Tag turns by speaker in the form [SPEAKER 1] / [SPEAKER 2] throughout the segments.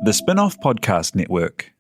[SPEAKER 1] The Spin-off Podcast Network.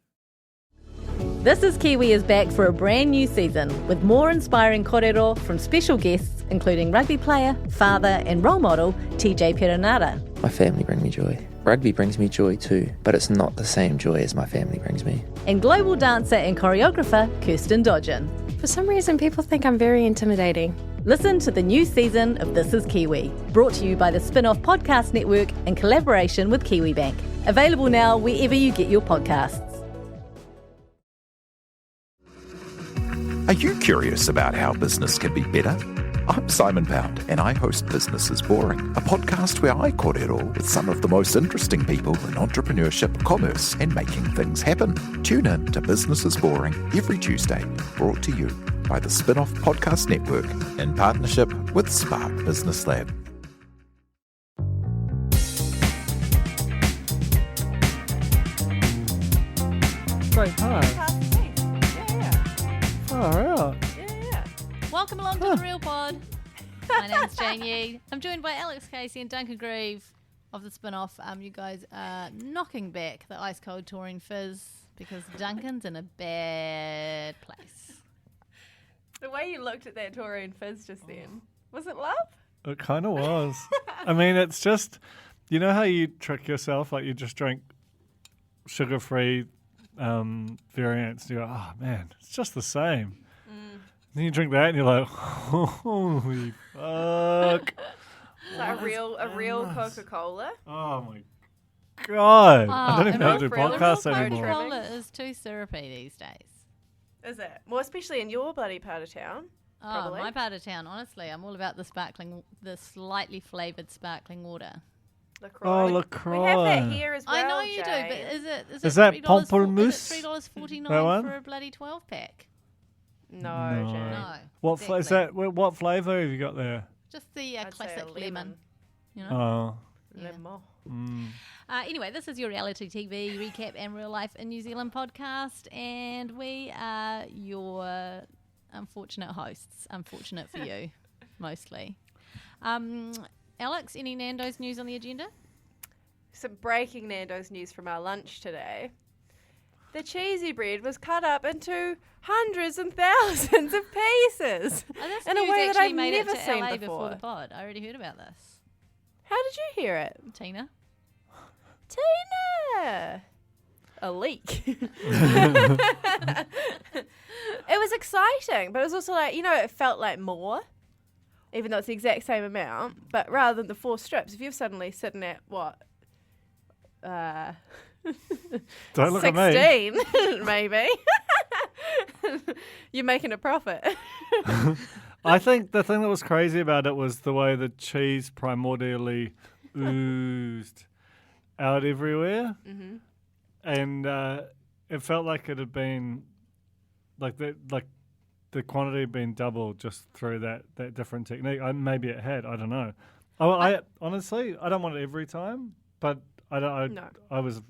[SPEAKER 2] This is Kiwi is back for a brand new season with more inspiring kōrero from special guests including rugby player, father and role model TJ Perenara.
[SPEAKER 3] My family bring me joy. Rugby brings me joy too, but it's not the same joy as my family brings me.
[SPEAKER 2] And global dancer and choreographer Kirsten Dodgen.
[SPEAKER 4] For some reason, people think I'm very intimidating.
[SPEAKER 2] Listen to the new season of This is Kiwi, brought to you by the Spin-off Podcast Network in collaboration with KiwiBank. Available now wherever you get your podcasts.
[SPEAKER 5] Are you curious about how business can be better? I'm Simon Pound, and I host Business is Boring, a podcast where I kōrero with some of the most interesting people in entrepreneurship, commerce, and making things happen. Tune in to Business is Boring every Tuesday, brought to you by the Spin-off Podcast Network in partnership with Spark Business Lab.
[SPEAKER 6] Great time. Far out.
[SPEAKER 2] Welcome along to The Real Pod. My name's Jane Yee. I'm joined by Alex Casey and Duncan Grieve of the Spin-off. You guys are knocking back the ice cold touring fizz because Duncan's in a bad place.
[SPEAKER 7] The way you looked at that touring fizz just then, was it love?
[SPEAKER 6] It kind of was. I mean, it's just, you know how you trick yourself, like you just drink sugar-free variants, and you go, oh man, it's just the same. Then you drink that and you're like, holy fuck.
[SPEAKER 7] It's like a real Coca-Cola.
[SPEAKER 6] Oh my God.
[SPEAKER 2] Oh,
[SPEAKER 6] I don't even know how to do podcasts anymore.
[SPEAKER 2] Coca-Cola is too syrupy these days.
[SPEAKER 7] Is it? Well, especially in your bloody part of town.
[SPEAKER 2] Oh,
[SPEAKER 7] Probably.
[SPEAKER 2] my part of town, honestly, I'm all about the slightly flavoured sparkling water.
[SPEAKER 7] LaCroix.
[SPEAKER 6] Oh, LaCroix.
[SPEAKER 7] We have that here as well,
[SPEAKER 2] I know you do,
[SPEAKER 7] Jane.
[SPEAKER 2] but
[SPEAKER 6] Is that
[SPEAKER 2] $3
[SPEAKER 6] pamplemousse?
[SPEAKER 2] Is it
[SPEAKER 6] That
[SPEAKER 2] $3.49
[SPEAKER 6] one?
[SPEAKER 2] for a bloody 12-pack?
[SPEAKER 7] No, Jane.
[SPEAKER 2] No.
[SPEAKER 6] What is that? What flavour have you got there?
[SPEAKER 2] Just the
[SPEAKER 7] I'd say
[SPEAKER 2] classic
[SPEAKER 7] a
[SPEAKER 2] lemon. You know?
[SPEAKER 6] Oh.
[SPEAKER 2] Yeah.
[SPEAKER 7] Lemon.
[SPEAKER 2] Anyway, this is your reality TV recap and real life in New Zealand podcast, and we are your unfortunate hosts. Unfortunate for you, mostly. Alex, any Nando's news on the agenda?
[SPEAKER 7] Some breaking Nando's news from our lunch today. The cheesy bread was cut up into hundreds and thousands of pieces
[SPEAKER 2] Oh, that's
[SPEAKER 7] in a
[SPEAKER 2] news
[SPEAKER 7] way that
[SPEAKER 2] actually
[SPEAKER 7] I've
[SPEAKER 2] made
[SPEAKER 7] never
[SPEAKER 2] it to
[SPEAKER 7] seen
[SPEAKER 2] LA
[SPEAKER 7] before.
[SPEAKER 2] the pod. I already heard about this.
[SPEAKER 7] How did you hear it?
[SPEAKER 2] Tina?
[SPEAKER 7] Tina! A leak. It was exciting, but it was also like, it felt like more, even though it's the exact same amount. But rather than the 4 strips, if you're suddenly sitting at what?
[SPEAKER 6] Don't look at me.
[SPEAKER 7] 16, maybe. You're making a profit.
[SPEAKER 6] I think the thing that was crazy about it was the way the cheese primordially oozed out everywhere. Mm-hmm. And it felt like it had been, the quantity had been doubled just through that different technique. Maybe it had, I don't know. I honestly, I don't want it every time, but
[SPEAKER 7] No.
[SPEAKER 6] I was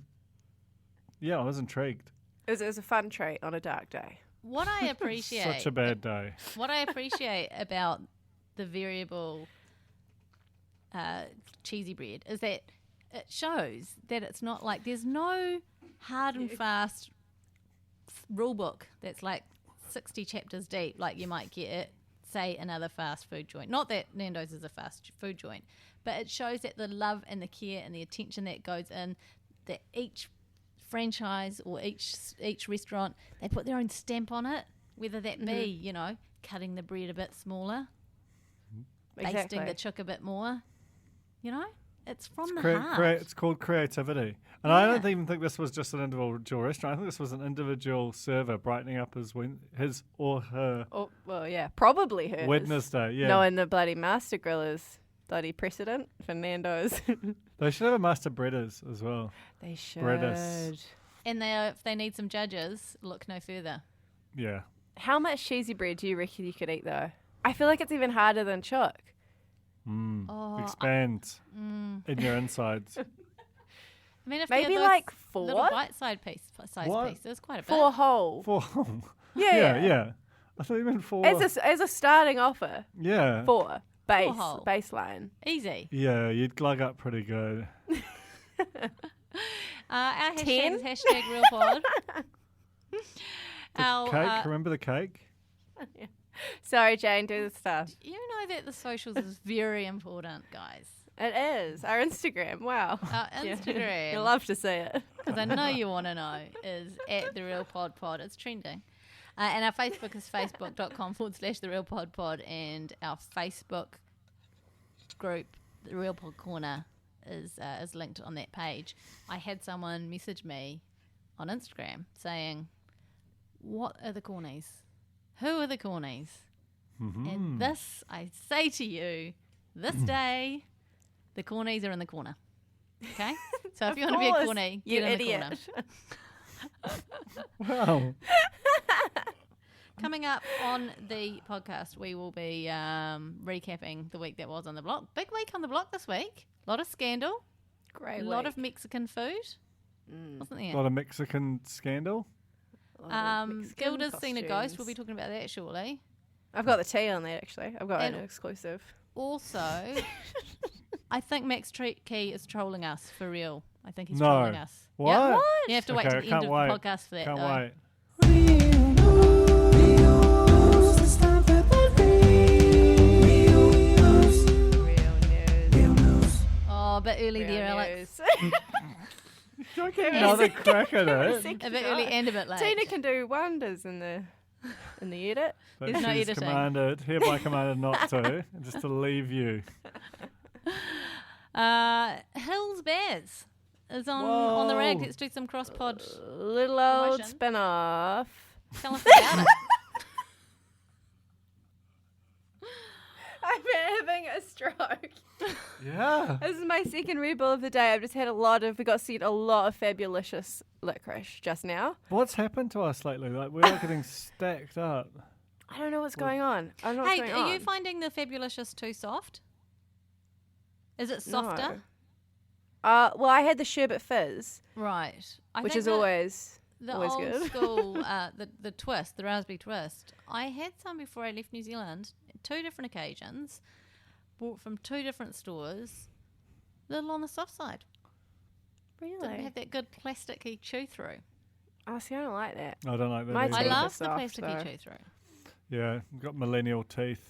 [SPEAKER 6] intrigued.
[SPEAKER 7] It was a fun treat on a dark day.
[SPEAKER 2] What I appreciate...
[SPEAKER 6] Such a bad day.
[SPEAKER 2] What I appreciate about the variable cheesy bread is that it shows that it's not like there's no hard and fast rule book that's like 60 chapters deep like you might get at, say, another fast food joint. Not that Nando's is a fast food joint, but it shows that the love and the care and the attention that goes in, that each franchise or each restaurant, they put their own stamp on it, whether that be, cutting the bread a bit smaller, basting the chook a bit more, it's from the heart.
[SPEAKER 6] It's called creativity. And I don't even think this was just an individual restaurant. I think this was an individual server brightening up his or her
[SPEAKER 7] Oh, well, yeah, probably hers.
[SPEAKER 6] Wednesday. Yeah.
[SPEAKER 7] Knowing the bloody master grillers bloody precedent for Nando's.
[SPEAKER 6] They should have a master breaders as well.
[SPEAKER 7] They should.
[SPEAKER 6] Breaders.
[SPEAKER 2] And if they need some judges, look no further.
[SPEAKER 6] Yeah.
[SPEAKER 7] How much cheesy bread do you reckon you could eat, though? I feel like it's even harder than chook.
[SPEAKER 6] Expand in your insides.
[SPEAKER 2] I mean, if
[SPEAKER 7] Maybe
[SPEAKER 2] they're
[SPEAKER 7] like
[SPEAKER 2] those
[SPEAKER 7] 4?
[SPEAKER 2] little bite-sized
[SPEAKER 6] What?
[SPEAKER 2] pieces, quite a bit.
[SPEAKER 7] 4 whole.
[SPEAKER 6] Four.
[SPEAKER 7] Yeah.
[SPEAKER 6] I thought you meant 4.
[SPEAKER 7] As a starting offer.
[SPEAKER 6] Yeah.
[SPEAKER 7] 4.
[SPEAKER 2] whole.
[SPEAKER 7] Baseline.
[SPEAKER 2] Easy.
[SPEAKER 6] Yeah, you'd glug up pretty good.
[SPEAKER 2] Our
[SPEAKER 7] 10?
[SPEAKER 2] hashtag is #RealPod.
[SPEAKER 6] Cake, remember the cake?
[SPEAKER 7] Sorry, Jane, do the stuff.
[SPEAKER 2] You know that the socials is very important, guys.
[SPEAKER 7] It is. Our Instagram. Wow.
[SPEAKER 2] Our Instagram.
[SPEAKER 7] You'll love to see it.
[SPEAKER 2] Because I know you want to know, is at The Real Pod Pod. It's trending. And our Facebook is facebook.com/The Real Pod Pod. And our Facebook group, The Real Pod Corner, is linked on that page. I had someone message me on Instagram saying, what are the cornies? Who are the cornies? And this, I say to you, this day, the cornies are in the corner. Okay? So if you want to be a corny,
[SPEAKER 7] you
[SPEAKER 2] get in
[SPEAKER 7] idiot.
[SPEAKER 2] the corner.
[SPEAKER 6] Wow.
[SPEAKER 2] Coming up on the podcast, we will be recapping the week that was on the block. Big week on the block this week. A lot of scandal.
[SPEAKER 7] Great.
[SPEAKER 2] A lot of Mexican food. Wasn't
[SPEAKER 6] A
[SPEAKER 2] there?
[SPEAKER 6] lot of Mexican scandal.
[SPEAKER 2] Gilda's seen a ghost. We'll be talking about that shortly.
[SPEAKER 7] I've got the tea on that, actually. I've got
[SPEAKER 2] And-
[SPEAKER 7] an exclusive.
[SPEAKER 2] Also, I think Max Key is trolling us for real. I think he's
[SPEAKER 6] No.
[SPEAKER 2] trolling us.
[SPEAKER 6] What?
[SPEAKER 2] Yeah. You have to wait
[SPEAKER 6] Okay,
[SPEAKER 2] to
[SPEAKER 6] I
[SPEAKER 2] the end
[SPEAKER 6] can't
[SPEAKER 2] of
[SPEAKER 6] wait.
[SPEAKER 2] the podcast for that.
[SPEAKER 6] Can't
[SPEAKER 2] though.
[SPEAKER 6] wait.
[SPEAKER 7] Real news.
[SPEAKER 2] Oh, a bit early
[SPEAKER 7] Real
[SPEAKER 2] there, Alex.
[SPEAKER 7] news.
[SPEAKER 6] Don't get another crack at it.
[SPEAKER 2] A bit early and a bit late.
[SPEAKER 7] Tina can do wonders in the edit.
[SPEAKER 6] But
[SPEAKER 2] There's no
[SPEAKER 6] she's
[SPEAKER 2] editing.
[SPEAKER 6] hereby commanded not to, just to leave you.
[SPEAKER 2] Hills Bears is on the rag.
[SPEAKER 6] Whoa.
[SPEAKER 2] Let's do some cross pod.
[SPEAKER 7] Little old
[SPEAKER 2] Promotion.
[SPEAKER 7] spin-off.
[SPEAKER 2] Tell us about it.
[SPEAKER 7] I'm having a stroke.
[SPEAKER 6] Yeah.
[SPEAKER 7] This is my second Red Bull of the day. I've just had we got sent a lot of fabulicious licorice just now.
[SPEAKER 6] What's happened to us lately? Like we're all getting stacked up.
[SPEAKER 7] I don't know what's going on. I don't know what's
[SPEAKER 2] Hey,
[SPEAKER 7] going
[SPEAKER 2] are
[SPEAKER 7] on.
[SPEAKER 2] you finding the Fabulicious too soft? Is it softer?
[SPEAKER 7] No. Well, I had the sherbet fizz,
[SPEAKER 2] Right. I
[SPEAKER 7] which
[SPEAKER 2] think
[SPEAKER 7] is
[SPEAKER 2] the
[SPEAKER 7] always
[SPEAKER 2] old
[SPEAKER 7] good.
[SPEAKER 2] school, the twist, the raspberry twist. I had some before I left New Zealand, 2 different occasions, bought from 2 different stores, little on the soft side. Didn't
[SPEAKER 7] Really?
[SPEAKER 2] have that good plasticky chew through.
[SPEAKER 7] Oh, see, I don't like that.
[SPEAKER 6] I don't like that.
[SPEAKER 7] My
[SPEAKER 6] either.
[SPEAKER 2] I
[SPEAKER 7] teeth
[SPEAKER 2] love
[SPEAKER 7] are
[SPEAKER 2] the
[SPEAKER 7] soft,
[SPEAKER 2] plasticky
[SPEAKER 7] though.
[SPEAKER 2] chew through.
[SPEAKER 6] Yeah, got millennial teeth.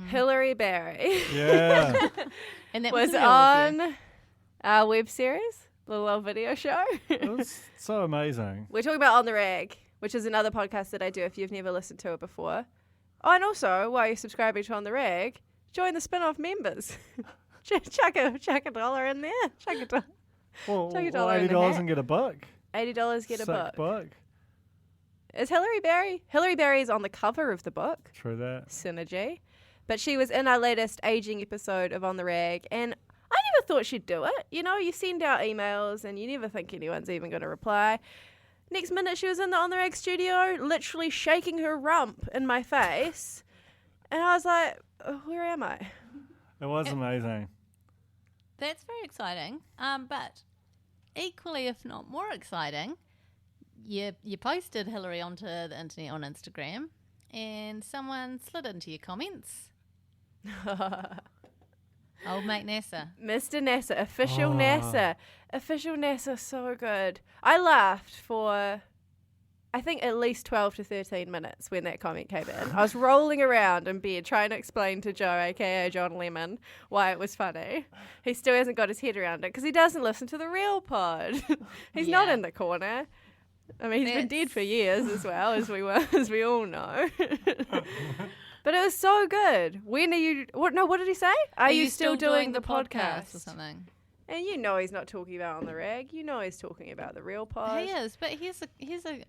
[SPEAKER 7] Hillary Berry
[SPEAKER 6] Yeah.
[SPEAKER 2] And that
[SPEAKER 7] was
[SPEAKER 2] was, a real review.
[SPEAKER 7] on our web series, Little Old Video Show.
[SPEAKER 6] It was so amazing.
[SPEAKER 7] We're talking about On the Rag, which is another podcast that I do if you've never listened to it before. Oh, and also, while you're subscribing to On the Rag, join the spin-off members. chuck a dollar in there. Chuck a dollar.
[SPEAKER 6] Well,
[SPEAKER 7] Take a dollar in the
[SPEAKER 6] $80
[SPEAKER 7] hat.
[SPEAKER 6] and get a buck.
[SPEAKER 7] $80 get a
[SPEAKER 6] Sick
[SPEAKER 7] book. Is Hillary Berry? Hillary Berry is on the cover of the book,
[SPEAKER 6] True that.
[SPEAKER 7] Synergy. But she was in our latest aging episode of On the Rag, and I never thought she'd do it. You know, you send out emails and you never think anyone's even going to reply. Next minute, she was in the On the Rag studio, literally shaking her rump in my face. And I was like, where am I?
[SPEAKER 6] It was amazing.
[SPEAKER 2] That's very exciting. But equally, if not more exciting, you posted Hillary onto the internet on Instagram, and someone slid into your comments. Old mate NASA.
[SPEAKER 7] Mr. NASA, official NASA. Official NASA, so good. I laughed for, I think, at least 12 to 13 minutes when that comment came in. I was rolling around in bed trying to explain to Joe, a.k.a. John Lemon, why it was funny. He still hasn't got his head around it because he doesn't listen to the real pod. He's not
[SPEAKER 2] Yeah.
[SPEAKER 7] in the corner. I mean, he's been dead
[SPEAKER 2] That's-
[SPEAKER 7] for years as well, as we all know. But it was so good. When are you? What did he say? Are you still doing the podcast
[SPEAKER 2] or something?
[SPEAKER 7] And you know he's not talking about On the Rag. You know he's talking about the real pod.
[SPEAKER 2] He is, but here's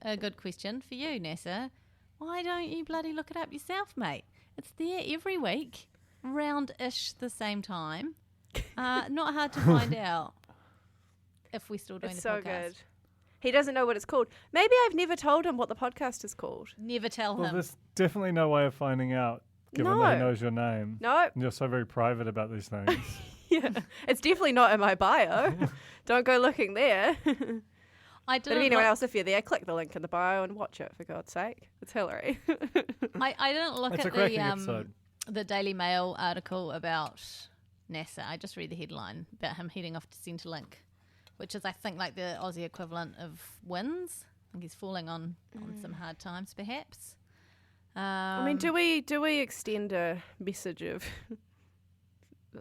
[SPEAKER 2] a good question for you, NASA. Why don't you bloody look it up yourself, mate? It's there every week, round-ish the same time. Not hard to find out if we're still doing
[SPEAKER 7] It's
[SPEAKER 2] the
[SPEAKER 7] so
[SPEAKER 2] podcast.
[SPEAKER 7] good. He doesn't know what it's called. Maybe I've never told him what the podcast is called.
[SPEAKER 2] Never tell
[SPEAKER 6] Well,
[SPEAKER 2] him.
[SPEAKER 6] there's definitely no way of finding out, given that he knows your name.
[SPEAKER 7] No.
[SPEAKER 6] And you're so very private about these things.
[SPEAKER 7] Yeah. It's definitely not in my bio. Don't go looking there.
[SPEAKER 2] I
[SPEAKER 7] But if
[SPEAKER 2] didn't.
[SPEAKER 7] anyone
[SPEAKER 2] Look,
[SPEAKER 7] else, if you're there, click the link in the bio and watch it, for God's sake. It's Hillary.
[SPEAKER 2] I didn't look
[SPEAKER 6] It's a
[SPEAKER 2] at
[SPEAKER 6] cracking episode.
[SPEAKER 2] the Daily Mail article about NASA. I just read the headline about him heading off to Centrelink, which is, I think, like the Aussie equivalent of wins. I think he's falling on some hard times, perhaps.
[SPEAKER 7] I mean, do we extend a message of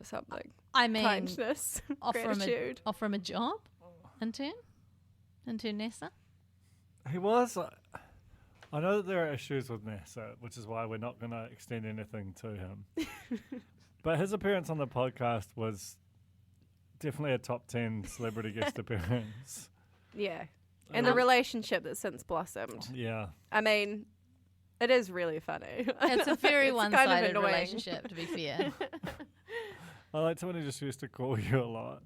[SPEAKER 7] something?
[SPEAKER 2] I mean,
[SPEAKER 7] kindness, gratitude.
[SPEAKER 2] Offer him a job, intern NASA.
[SPEAKER 6] He was. I know that there are issues with NASA, which is why we're not going to extend anything to him. But his appearance on the podcast was definitely a top 10 celebrity guest appearance.
[SPEAKER 7] Yeah. And the relationship that's since blossomed.
[SPEAKER 6] Yeah.
[SPEAKER 7] I mean, it is really funny.
[SPEAKER 2] It's a very
[SPEAKER 7] It's
[SPEAKER 2] one-sided
[SPEAKER 7] kind of annoying.
[SPEAKER 2] relationship, to be fair.
[SPEAKER 6] I like someone who just used to call you a lot.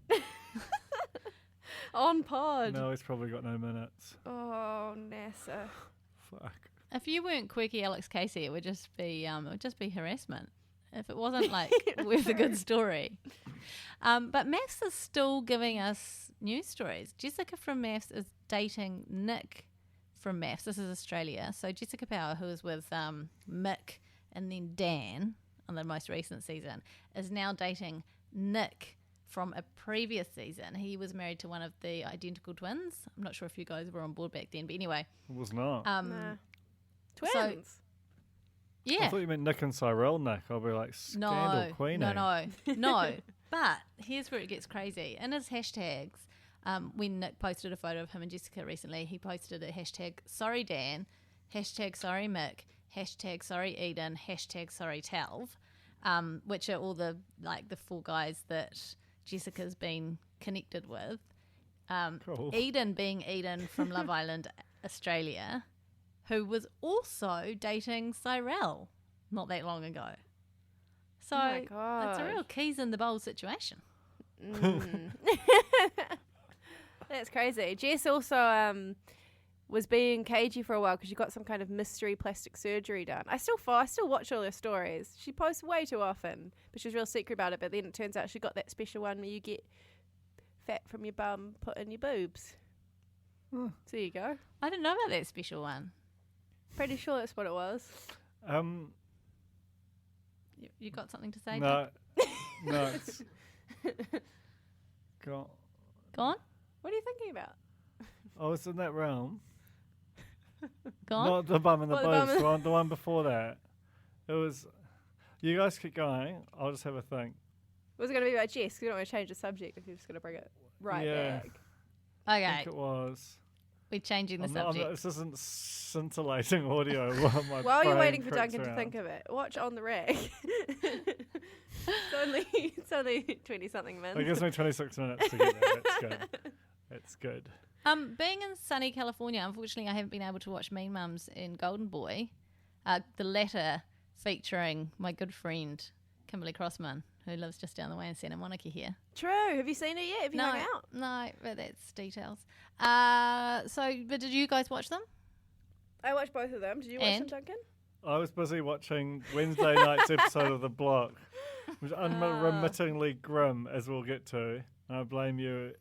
[SPEAKER 7] On pod.
[SPEAKER 6] No, he's probably got no minutes.
[SPEAKER 7] Oh, NASA.
[SPEAKER 6] Fuck.
[SPEAKER 2] If you weren't quirky Alex Casey, it would just be harassment. If it wasn't like with a good story. But Maths is still giving us news stories. Jessica from Maths is dating Nick from Maths. This is Australia. So Jessica Power, who was with Mick and then Dan on the most recent season, is now dating Nick from a previous season. He was married to one of the identical twins. I'm not sure if you guys were on board back then, but anyway.
[SPEAKER 6] It was not.
[SPEAKER 7] Twins.
[SPEAKER 2] So, yeah.
[SPEAKER 6] I thought you meant Nick and Cyrell Nick. I'll be like, scandal queen.
[SPEAKER 2] No. But here's where it gets crazy. In his hashtags, when Nick posted a photo of him and Jessica recently, he posted a hashtag sorry Dan, hashtag sorry Mick, hashtag sorry Eden, hashtag sorry Talv, which are all the four guys that Jessica's been connected with.
[SPEAKER 6] Cool.
[SPEAKER 2] Eden being Eden from Love Island, Australia, who was also dating Cyrell not that long ago. So
[SPEAKER 7] my
[SPEAKER 2] it's a
[SPEAKER 7] God.
[SPEAKER 2] real keys in the bowl situation.
[SPEAKER 7] That's crazy. Jess also was being cagey for a while because she got some kind of mystery plastic surgery done. I still watch all her stories. She posts way too often, but she was real secret about it. But then it turns out she got that special one where you get fat from your bum put in your boobs. So there you go.
[SPEAKER 2] I didn't know about that special one.
[SPEAKER 7] Pretty sure that's what it was.
[SPEAKER 2] You got something to say?
[SPEAKER 6] No. No. It's got.
[SPEAKER 2] Gone?
[SPEAKER 7] What are you thinking about?
[SPEAKER 6] Oh, it's in that realm.
[SPEAKER 2] Gone?
[SPEAKER 6] Not the bum and the
[SPEAKER 7] What, the bum
[SPEAKER 6] boobs.
[SPEAKER 7] and-
[SPEAKER 6] The one before that. It was. You guys keep going. I'll just have a think.
[SPEAKER 7] Was it going to be about Jess? 'Cause we don't want to change the subject if you're just going to bring it right
[SPEAKER 6] Yeah.
[SPEAKER 7] back.
[SPEAKER 6] I
[SPEAKER 2] Okay,
[SPEAKER 6] think it was.
[SPEAKER 2] we're changing the
[SPEAKER 6] I'm not-
[SPEAKER 2] subject.
[SPEAKER 6] this isn't scintillating audio. While, my
[SPEAKER 7] While you're
[SPEAKER 6] brain
[SPEAKER 7] waiting for
[SPEAKER 6] creaks
[SPEAKER 7] Duncan to
[SPEAKER 6] around.
[SPEAKER 7] think of it, watch On the Rag. it's only 20-something
[SPEAKER 6] It
[SPEAKER 7] minutes.
[SPEAKER 6] gives me 26 minutes to get there. That's good. That's good.
[SPEAKER 2] Being in sunny California, unfortunately, I haven't been able to watch Mean Mums and Golden Boy. The latter featuring my good friend Kimberly Crossman, who lives just down the way in Santa Monica here.
[SPEAKER 7] True. Have you seen it yet? Have you hung out?
[SPEAKER 2] No, but that's details. But did you guys watch them?
[SPEAKER 7] I watched both of them. Did you watch them,
[SPEAKER 2] And?
[SPEAKER 7] Duncan?
[SPEAKER 6] I was busy watching Wednesday night's episode of The Block, which was unremittingly grim, as we'll get to. I blame you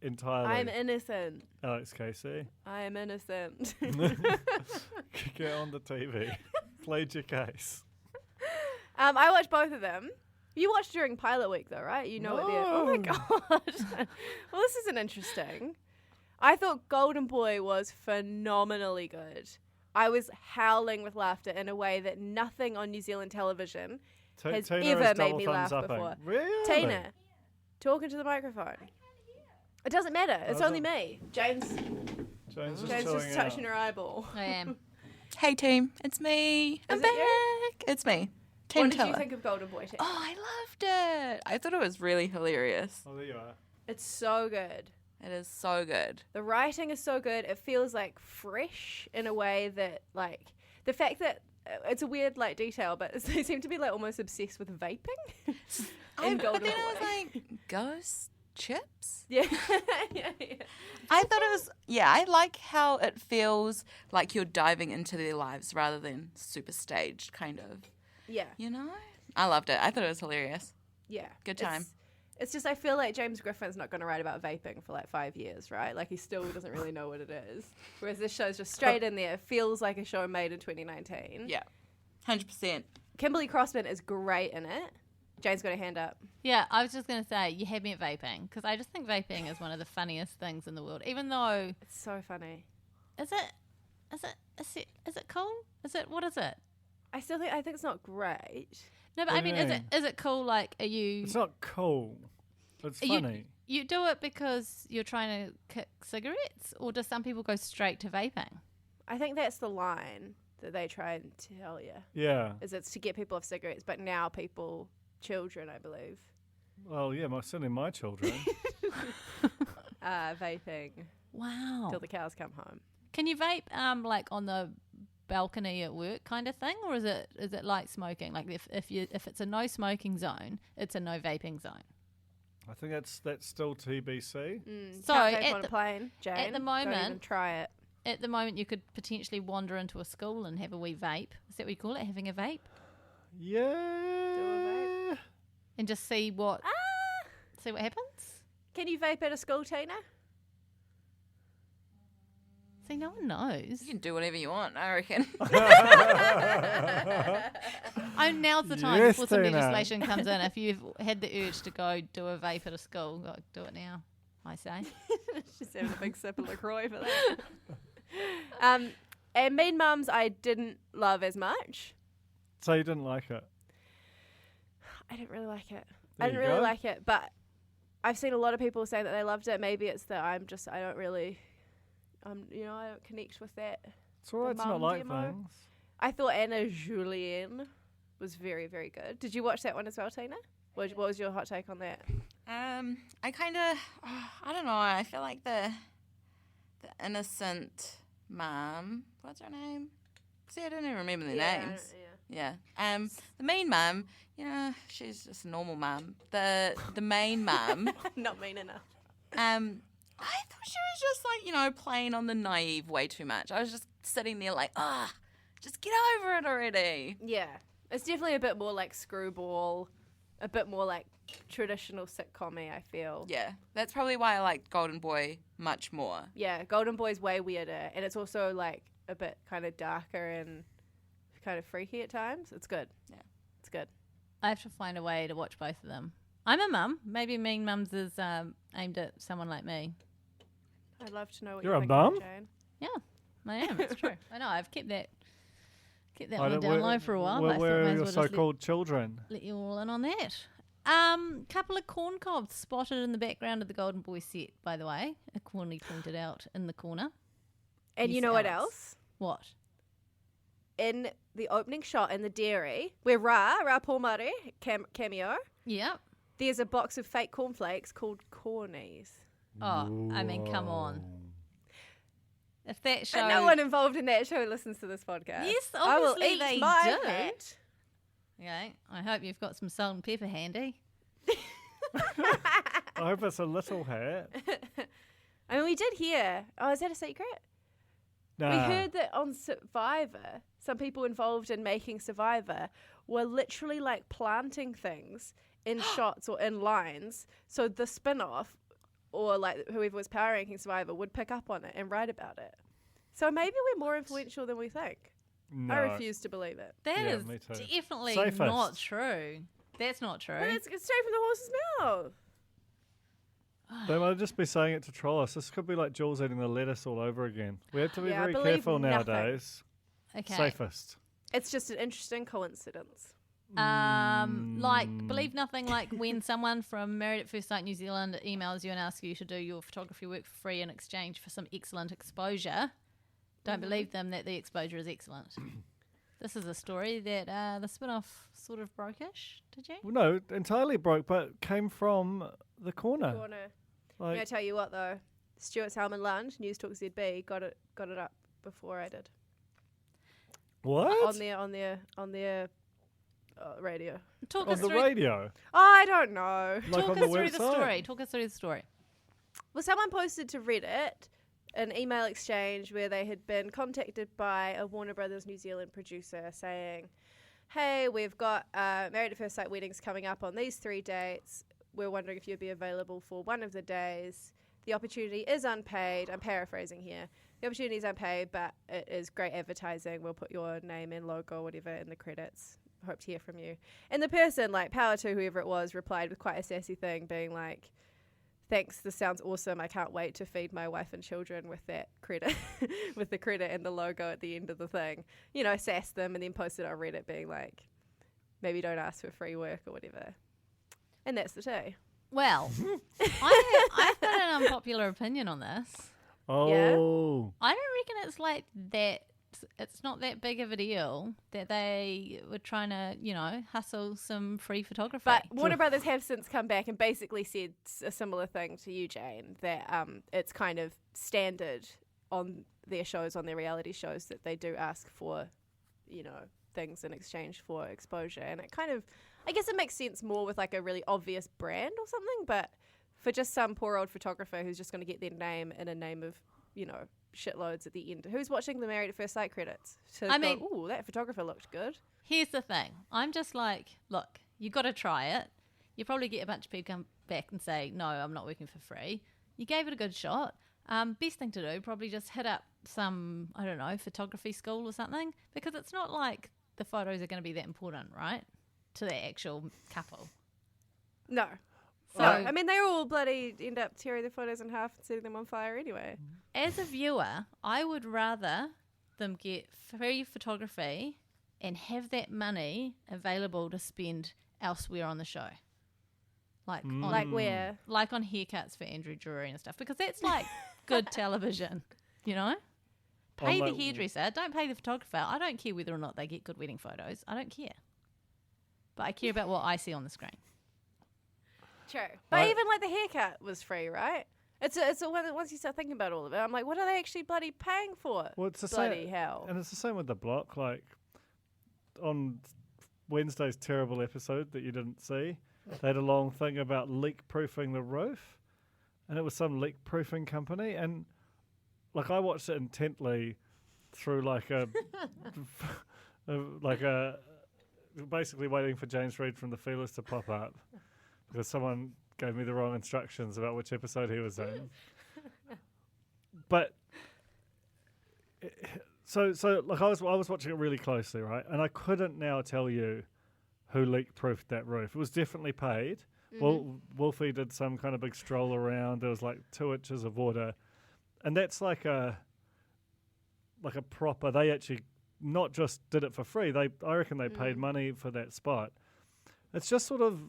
[SPEAKER 6] entirely,
[SPEAKER 7] I'm innocent.
[SPEAKER 6] Alex Casey.
[SPEAKER 7] I am innocent.
[SPEAKER 6] Get on the TV. Plead your case.
[SPEAKER 7] I watched both of them. You watched during pilot week, though, right? You know what they're... Oh, my
[SPEAKER 6] No.
[SPEAKER 7] God. Well, this isn't interesting. I thought Golden Boy was phenomenally good. I was howling with laughter in a way that nothing on New Zealand television has
[SPEAKER 6] Tina
[SPEAKER 7] ever
[SPEAKER 6] is
[SPEAKER 7] made
[SPEAKER 6] double
[SPEAKER 7] me
[SPEAKER 6] thumbs
[SPEAKER 7] laugh
[SPEAKER 6] upping.
[SPEAKER 7] before.
[SPEAKER 6] Really?
[SPEAKER 7] Tina, talking to the microphone. It doesn't matter. It's
[SPEAKER 6] Oh,
[SPEAKER 7] only me. James
[SPEAKER 6] James
[SPEAKER 7] just
[SPEAKER 6] chilling
[SPEAKER 7] touching
[SPEAKER 6] out.
[SPEAKER 7] her eyeball.
[SPEAKER 2] I am.
[SPEAKER 8] Hey team, it's me. I'm
[SPEAKER 7] Is it you?
[SPEAKER 8] back. It's me. Tim
[SPEAKER 7] What did you
[SPEAKER 8] Teller.
[SPEAKER 7] think of Golden Boy? Tim?
[SPEAKER 8] Oh, I loved it. I thought it was really hilarious.
[SPEAKER 6] Oh, there you are.
[SPEAKER 7] It's so good.
[SPEAKER 8] It is so good.
[SPEAKER 7] The writing is so good. It feels like fresh in a way that, like, the fact that it's a weird, like, detail, but they seem to be, like, almost obsessed with vaping in
[SPEAKER 8] But
[SPEAKER 7] Golden
[SPEAKER 8] then
[SPEAKER 7] Boy.
[SPEAKER 8] I was like, ghost chips?
[SPEAKER 7] yeah. yeah.
[SPEAKER 8] I thought it was, I like how it feels like you're diving into their lives rather than super staged, kind of.
[SPEAKER 7] Yeah.
[SPEAKER 8] You know? I loved it. I thought it was hilarious.
[SPEAKER 7] Yeah.
[SPEAKER 8] Good time.
[SPEAKER 7] It's just, I feel like James Griffin's not going to write about vaping for like 5 years, right? Like, he still doesn't really know what it is. Whereas this show's just straight in there. Feels like a show made in 2019.
[SPEAKER 8] Yeah. 100%.
[SPEAKER 7] Kimberly Crossman is great in it. Jane's got her hand up.
[SPEAKER 2] Yeah, I was just going to say, you had me at vaping, because I just think vaping is one of the funniest things in the world. Even though,
[SPEAKER 7] It's so funny.
[SPEAKER 2] is it cool? What is it?
[SPEAKER 7] I think it's not great.
[SPEAKER 2] No, but
[SPEAKER 6] What
[SPEAKER 2] I
[SPEAKER 6] do you
[SPEAKER 2] mean,
[SPEAKER 6] mean?
[SPEAKER 2] is it cool? Like, are you?
[SPEAKER 6] It's not cool. It's funny.
[SPEAKER 2] You do it because you're trying to kick cigarettes, or do some people go straight to vaping?
[SPEAKER 7] I think that's the line that they try and tell you.
[SPEAKER 6] Yeah.
[SPEAKER 7] Is it's to get people off cigarettes, but now children, I believe,
[SPEAKER 6] Well, yeah, certainly my children.
[SPEAKER 7] vaping
[SPEAKER 2] Wow.
[SPEAKER 7] till the cows come home.
[SPEAKER 2] Can you vape like on the balcony at work kind of thing, or is it like smoking? Like if it's a no smoking zone, it's a no vaping zone.
[SPEAKER 6] I think that's still TBC.
[SPEAKER 2] So
[SPEAKER 7] Can't vape
[SPEAKER 2] at
[SPEAKER 7] on
[SPEAKER 2] the-
[SPEAKER 7] a plane, Jane.
[SPEAKER 2] at the
[SPEAKER 7] Don't
[SPEAKER 2] moment-
[SPEAKER 7] even try it.
[SPEAKER 2] At the moment, you could potentially wander into a school and have a wee vape. Is that what you call it? Having a vape?
[SPEAKER 6] Yeah.
[SPEAKER 2] And just see what happens?
[SPEAKER 7] Can you vape at a school, Tina?
[SPEAKER 2] See, no one knows.
[SPEAKER 8] You can do whatever you want, I reckon.
[SPEAKER 2] Now's the time
[SPEAKER 6] Yes,
[SPEAKER 2] before some
[SPEAKER 6] Tina.
[SPEAKER 2] legislation comes in. If you've had the urge to go do a vape at a school, go do it now, I say.
[SPEAKER 7] She's having a big sip of LaCroix for that. And Mean Mums I didn't love as much.
[SPEAKER 6] So you didn't like it?
[SPEAKER 7] I didn't really like it.
[SPEAKER 6] There
[SPEAKER 7] I didn't
[SPEAKER 6] you
[SPEAKER 7] really
[SPEAKER 6] go.
[SPEAKER 7] like it, but I've seen a lot of people say that they loved it. Maybe it's that I don't really, I don't connect with that.
[SPEAKER 6] It's all right to not
[SPEAKER 7] mum
[SPEAKER 6] like
[SPEAKER 7] demo.
[SPEAKER 6] things.
[SPEAKER 7] I thought Anna Julien was very, very good. Did you watch that one as well, Tina? What was your hot take on that?
[SPEAKER 8] I kind of, I don't know. I feel like the innocent mum. What's her name? See, I don't even remember their names. Yeah. The main mum, she's just a normal mum. The main mum,
[SPEAKER 7] Not mean enough.
[SPEAKER 8] I thought she was just like, playing on the naive way too much. I was just sitting there like, just get over it already.
[SPEAKER 7] Yeah. It's definitely a bit more like screwball, a bit more like traditional sitcom-y, I feel.
[SPEAKER 8] Yeah, that's probably why I liked Golden Boy much more.
[SPEAKER 7] Yeah, Golden Boy's way weirder, and it's also like a bit kind of darker and kind of freaky at times. It's good.
[SPEAKER 8] Yeah.
[SPEAKER 7] It's good.
[SPEAKER 2] I have to find a way to watch both of them. I'm a mum. Maybe Mean Mums is aimed at someone like me.
[SPEAKER 7] I'd love to know what
[SPEAKER 6] You're
[SPEAKER 7] you
[SPEAKER 6] a
[SPEAKER 7] think
[SPEAKER 6] mum?
[SPEAKER 7] of it, Jane.
[SPEAKER 2] Yeah, I am. It's true. I know. I've kept that
[SPEAKER 6] I
[SPEAKER 2] one
[SPEAKER 6] don't-
[SPEAKER 2] down low for a while. but I thought
[SPEAKER 6] Where
[SPEAKER 2] may
[SPEAKER 6] are
[SPEAKER 2] as
[SPEAKER 6] your
[SPEAKER 2] well just
[SPEAKER 6] so-called children?
[SPEAKER 2] let you all in on that. Couple of corn cobs spotted in the background of the Golden Boy set, by the way. Corny pointed out in the corner.
[SPEAKER 7] And you
[SPEAKER 2] Yes,
[SPEAKER 7] know what
[SPEAKER 2] Alex.
[SPEAKER 7] else?
[SPEAKER 2] What?
[SPEAKER 7] In the opening shot in the dairy, where Ra Pomare cameo,
[SPEAKER 2] Yep.
[SPEAKER 7] there's a box of fake cornflakes called cornies.
[SPEAKER 2] Oh, I mean, come on. If that show...
[SPEAKER 7] But no one involved in that show listens to this podcast.
[SPEAKER 2] Yes,
[SPEAKER 7] I will
[SPEAKER 2] obviously
[SPEAKER 7] eat
[SPEAKER 2] they
[SPEAKER 7] my
[SPEAKER 2] do.
[SPEAKER 7] hat.
[SPEAKER 2] Okay, I hope you've got some salt and pepper handy.
[SPEAKER 6] I hope it's a little hat.
[SPEAKER 7] I mean, we did hear. Oh, is that a secret?
[SPEAKER 6] Nah.
[SPEAKER 7] We heard that on Survivor, some people involved in making Survivor were literally like planting things in shots or in lines, so the spin-off or like whoever was power ranking Survivor would pick up on it and write about it. So maybe we're more influential than we think.
[SPEAKER 6] No.
[SPEAKER 7] I refuse to believe it.
[SPEAKER 2] That
[SPEAKER 6] Yeah,
[SPEAKER 2] is
[SPEAKER 6] me too.
[SPEAKER 2] definitely
[SPEAKER 6] Safest.
[SPEAKER 2] not true. That's not true.
[SPEAKER 7] But it's straight from the horse's mouth.
[SPEAKER 6] They might just be saying it to troll us. This could be like Jules eating the lettuce all over again. We have to be
[SPEAKER 7] Yeah, I
[SPEAKER 6] very
[SPEAKER 7] believe
[SPEAKER 6] careful
[SPEAKER 7] nothing.
[SPEAKER 6] nowadays.
[SPEAKER 2] Okay.
[SPEAKER 6] Safest.
[SPEAKER 7] It's just an interesting coincidence.
[SPEAKER 2] Like, believe nothing, like when someone from Married at First Sight New Zealand emails you and asks you to do your photography work for free in exchange for some excellent exposure. Don't believe them that the exposure is excellent. This is a story that the spin-off sort of broke-ish, did you?
[SPEAKER 6] Well, no, entirely broke, but came from the corner.
[SPEAKER 7] Corner. I'm
[SPEAKER 6] Like,
[SPEAKER 7] gonna tell you what though, Stuart Salmon Lund, News Talk ZB, got it up before I did
[SPEAKER 6] what?
[SPEAKER 7] on their radio.
[SPEAKER 2] Talk
[SPEAKER 6] On
[SPEAKER 2] us
[SPEAKER 6] the
[SPEAKER 2] through,
[SPEAKER 6] radio?
[SPEAKER 7] I don't know.
[SPEAKER 6] Like
[SPEAKER 2] talk
[SPEAKER 6] on
[SPEAKER 2] us
[SPEAKER 6] the
[SPEAKER 2] through the
[SPEAKER 6] website?
[SPEAKER 2] story. Talk us through the story.
[SPEAKER 7] Well, someone posted to Reddit an email exchange where they had been contacted by a Warner Brothers New Zealand producer saying, hey, we've got Married at First Sight weddings coming up on these 3 dates. We're wondering if you'd be available for one of the days. The opportunity is unpaid. I'm paraphrasing here. The opportunity is unpaid, but it is great advertising. We'll put your name and logo or whatever in the credits hope to hear from you. And the person, like, power to whoever it was, replied with quite a sassy thing, being like, thanks, this sounds awesome. I can't wait to feed my wife and children with that credit, with the credit and the logo at the end of the thing. You know, sassed them and then posted on Reddit being like, maybe don't ask for free work or whatever. And that's the tea.
[SPEAKER 2] Well, I've got an unpopular opinion on this.
[SPEAKER 6] Oh.
[SPEAKER 2] I don't reckon it's like that. It's not that big of a deal that they were trying to, you know, hustle some free photography.
[SPEAKER 7] But Warner Brothers have since come back and basically said a similar thing to you, Jane, that it's kind of standard on their shows, on their reality shows, that they do ask for, you know, things in exchange for exposure. And it kind of, I guess it makes sense more with like a really obvious brand or something, but for just some poor old photographer who's just going to get their name in a name of, you know, shitloads at the end. Who's watching the Married at First Sight credits? I mean, ooh, that photographer looked good.
[SPEAKER 2] Here's the thing. I'm just like, look, you got to try it. You probably get a bunch of people come back and say, no, I'm not working for free. You gave it a good shot. Best thing to do, probably just hit up some, I don't know, photography school or something, because it's not like the photos are going to be that important, right, to the actual couple.
[SPEAKER 7] No. So, I mean, they all bloody end up tearing their photos in half and setting them on fire anyway.
[SPEAKER 2] As a viewer, I would rather them get free photography and have that money available to spend elsewhere on the show. Like on,
[SPEAKER 7] like where?
[SPEAKER 2] Like on haircuts for Andrew Drury and stuff, because that's like good television, you know? Pay the hairdresser, don't pay the photographer. I don't care whether or not they get good wedding photos. I don't care. But I care about what I see on the screen.
[SPEAKER 7] True. But even like the haircut was free, right? It's a once you start thinking about all of it, I'm like, what are they actually bloody paying for?
[SPEAKER 6] Well, it's the
[SPEAKER 7] bloody
[SPEAKER 6] same,
[SPEAKER 7] hell.
[SPEAKER 6] and it's the same with the block. Like on Wednesday's terrible episode that you didn't see, they had a long thing about leak-proofing the roof, and it was some leak-proofing company. And like I watched it intently through like a basically waiting for James Reid from the Feelers to pop up because someone gave me the wrong instructions about which episode he was in. But so like I was watching it really closely, right? And I couldn't now tell you who leak-proofed that roof. It was definitely paid. Mm-hmm. Well, Wolfie did some kind of big stroll around. There was like 2 inches of water, and that's like a proper. They actually not just did it for free. I reckon they paid money for that spot. It's just sort of.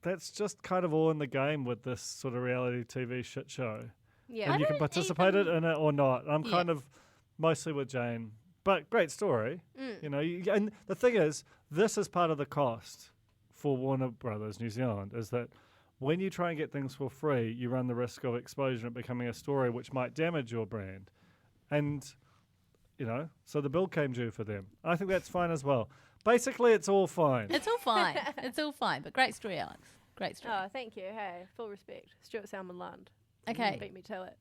[SPEAKER 6] That's just kind of all in the game with this sort of reality TV shit show.
[SPEAKER 7] Yeah.
[SPEAKER 6] And you can participate in it or not. I'm kind of mostly with Jane. But great story. You know, and the thing is, this is part of the cost for Warner Brothers New Zealand, is that when you try and get things for free, you run the risk of exposure and becoming a story which might damage your brand. And, you know, so the bill came due for them. I think that's fine as well. Basically, it's all fine.
[SPEAKER 2] It's all fine. It's all fine. But great story, Alex. Great story.
[SPEAKER 7] Oh, thank you. Hey, full respect. Stuart Salmon Lund.
[SPEAKER 2] Okay.
[SPEAKER 7] Beat me to it.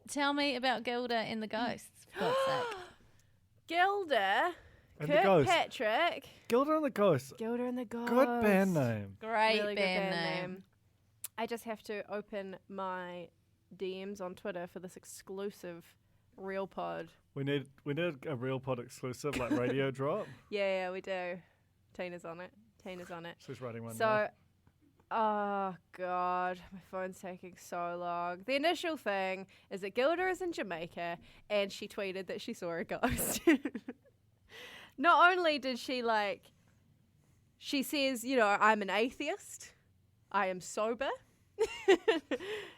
[SPEAKER 2] Tell me about Gilda and the Ghosts, for God's sake.
[SPEAKER 7] Gilda,
[SPEAKER 6] And the Ghosts.
[SPEAKER 7] Kirkpatrick.
[SPEAKER 6] Gilda and the Ghosts.
[SPEAKER 7] Gilda and the Ghosts.
[SPEAKER 6] Good band name.
[SPEAKER 2] Great
[SPEAKER 7] Really
[SPEAKER 2] band
[SPEAKER 7] good
[SPEAKER 2] name.
[SPEAKER 7] I just have to open my DMs on Twitter for this exclusive Real Pod.
[SPEAKER 6] We need a Real Pod exclusive, like radio drop.
[SPEAKER 7] Yeah, we do. Tina's on it.
[SPEAKER 6] She's writing one
[SPEAKER 7] So,
[SPEAKER 6] now.
[SPEAKER 7] oh God, my phone's taking so long. The initial thing is that Gilda is in Jamaica and she tweeted that she saw a ghost. Not only did she she says, you know, I'm an atheist, I am sober,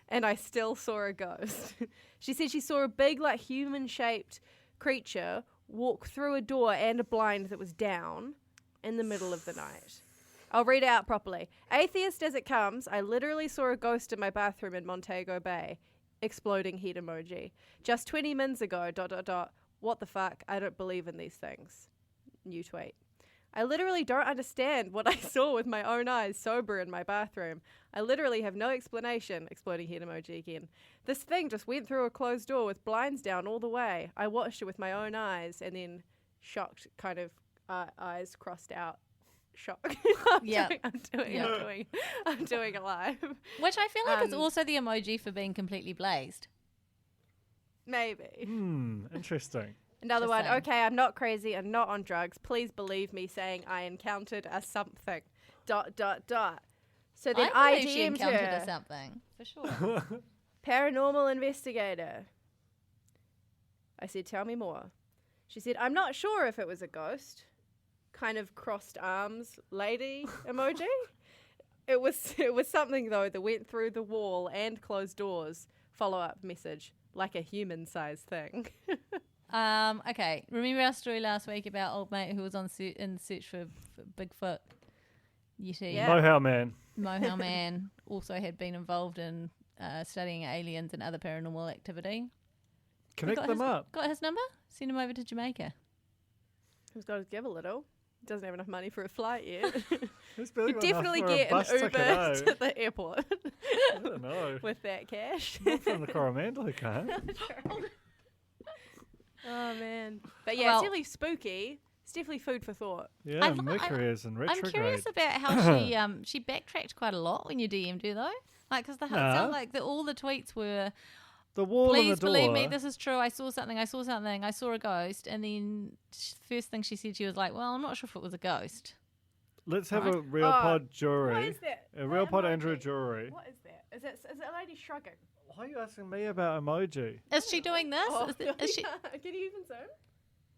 [SPEAKER 7] and I still saw a ghost. She said she saw a big, like, human-shaped creature walk through a door and a blind that was down in the middle of the night. I'll read it out properly. Atheist as it comes, I literally saw a ghost in my bathroom in Montego Bay. Exploding head emoji. Just 20 minutes ago, ... What the fuck? I don't believe in these things. New tweet. I literally don't understand what I saw with my own eyes sober in my bathroom. I literally have no explanation. Exploding head emoji again. This thing just went through a closed door with blinds down all the way. I watched it with my own eyes and then shocked kind of eyes crossed out. Shock. I'm doing it live.
[SPEAKER 2] Which I feel like is also the emoji for being completely blazed.
[SPEAKER 7] Maybe.
[SPEAKER 6] Interesting.
[SPEAKER 7] Another
[SPEAKER 2] Just
[SPEAKER 7] one.
[SPEAKER 2] saying.
[SPEAKER 7] Okay, I'm not crazy. I'm not on drugs. Please believe me saying I encountered a something. ... So then I
[SPEAKER 2] believe she
[SPEAKER 7] DM'd
[SPEAKER 2] encountered
[SPEAKER 7] her.
[SPEAKER 2] a something for sure.
[SPEAKER 7] Paranormal investigator. I said, tell me more. She said, I'm not sure if it was a ghost. Kind of crossed arms lady emoji. It was something, though, that went through the wall and closed doors. Follow-up message. Like a human-sized thing.
[SPEAKER 2] Okay, remember our story last week about old mate who was in search for Bigfoot? Yeti.
[SPEAKER 7] Yeah.
[SPEAKER 6] Mohau man.
[SPEAKER 2] Mohau man also had been involved in studying aliens and other paranormal activity.
[SPEAKER 6] Connect them up.
[SPEAKER 2] Got his number? Send him over to Jamaica.
[SPEAKER 7] He's got to give a little. Doesn't have enough money for a flight yet.
[SPEAKER 6] Who's barely
[SPEAKER 7] You
[SPEAKER 6] got enough
[SPEAKER 7] definitely
[SPEAKER 6] for a
[SPEAKER 7] get an
[SPEAKER 6] bus
[SPEAKER 7] Uber
[SPEAKER 6] ticket, eh?
[SPEAKER 7] to the airport
[SPEAKER 6] I don't know.
[SPEAKER 7] with that cash.
[SPEAKER 6] Not from the Coromandel, he can't.
[SPEAKER 7] Oh, man. But yeah,
[SPEAKER 2] Well-
[SPEAKER 7] it's definitely spooky. It's definitely food for thought.
[SPEAKER 6] Yeah,
[SPEAKER 2] I've-
[SPEAKER 6] Mercury is in retrograde.
[SPEAKER 2] I'm curious about how she backtracked quite a lot when you DM'd her though. Like, because it sounded like all the tweets were,
[SPEAKER 6] The wall
[SPEAKER 2] please
[SPEAKER 6] and the door.
[SPEAKER 2] believe me, this is true. I saw something. I saw a ghost. And then first thing she said, she was like, well, I'm not sure if it was a ghost.
[SPEAKER 6] Let's have a
[SPEAKER 2] Right.
[SPEAKER 6] real pod jury.
[SPEAKER 7] What is that?
[SPEAKER 6] A real
[SPEAKER 7] What
[SPEAKER 6] pod
[SPEAKER 7] emoji?
[SPEAKER 6] Andrew jury.
[SPEAKER 7] What is that? Is it a lady shrugging?
[SPEAKER 6] Why are you asking me about emoji?
[SPEAKER 2] Is she doing this?
[SPEAKER 7] Oh,
[SPEAKER 2] Is she,
[SPEAKER 7] Can you even zoom?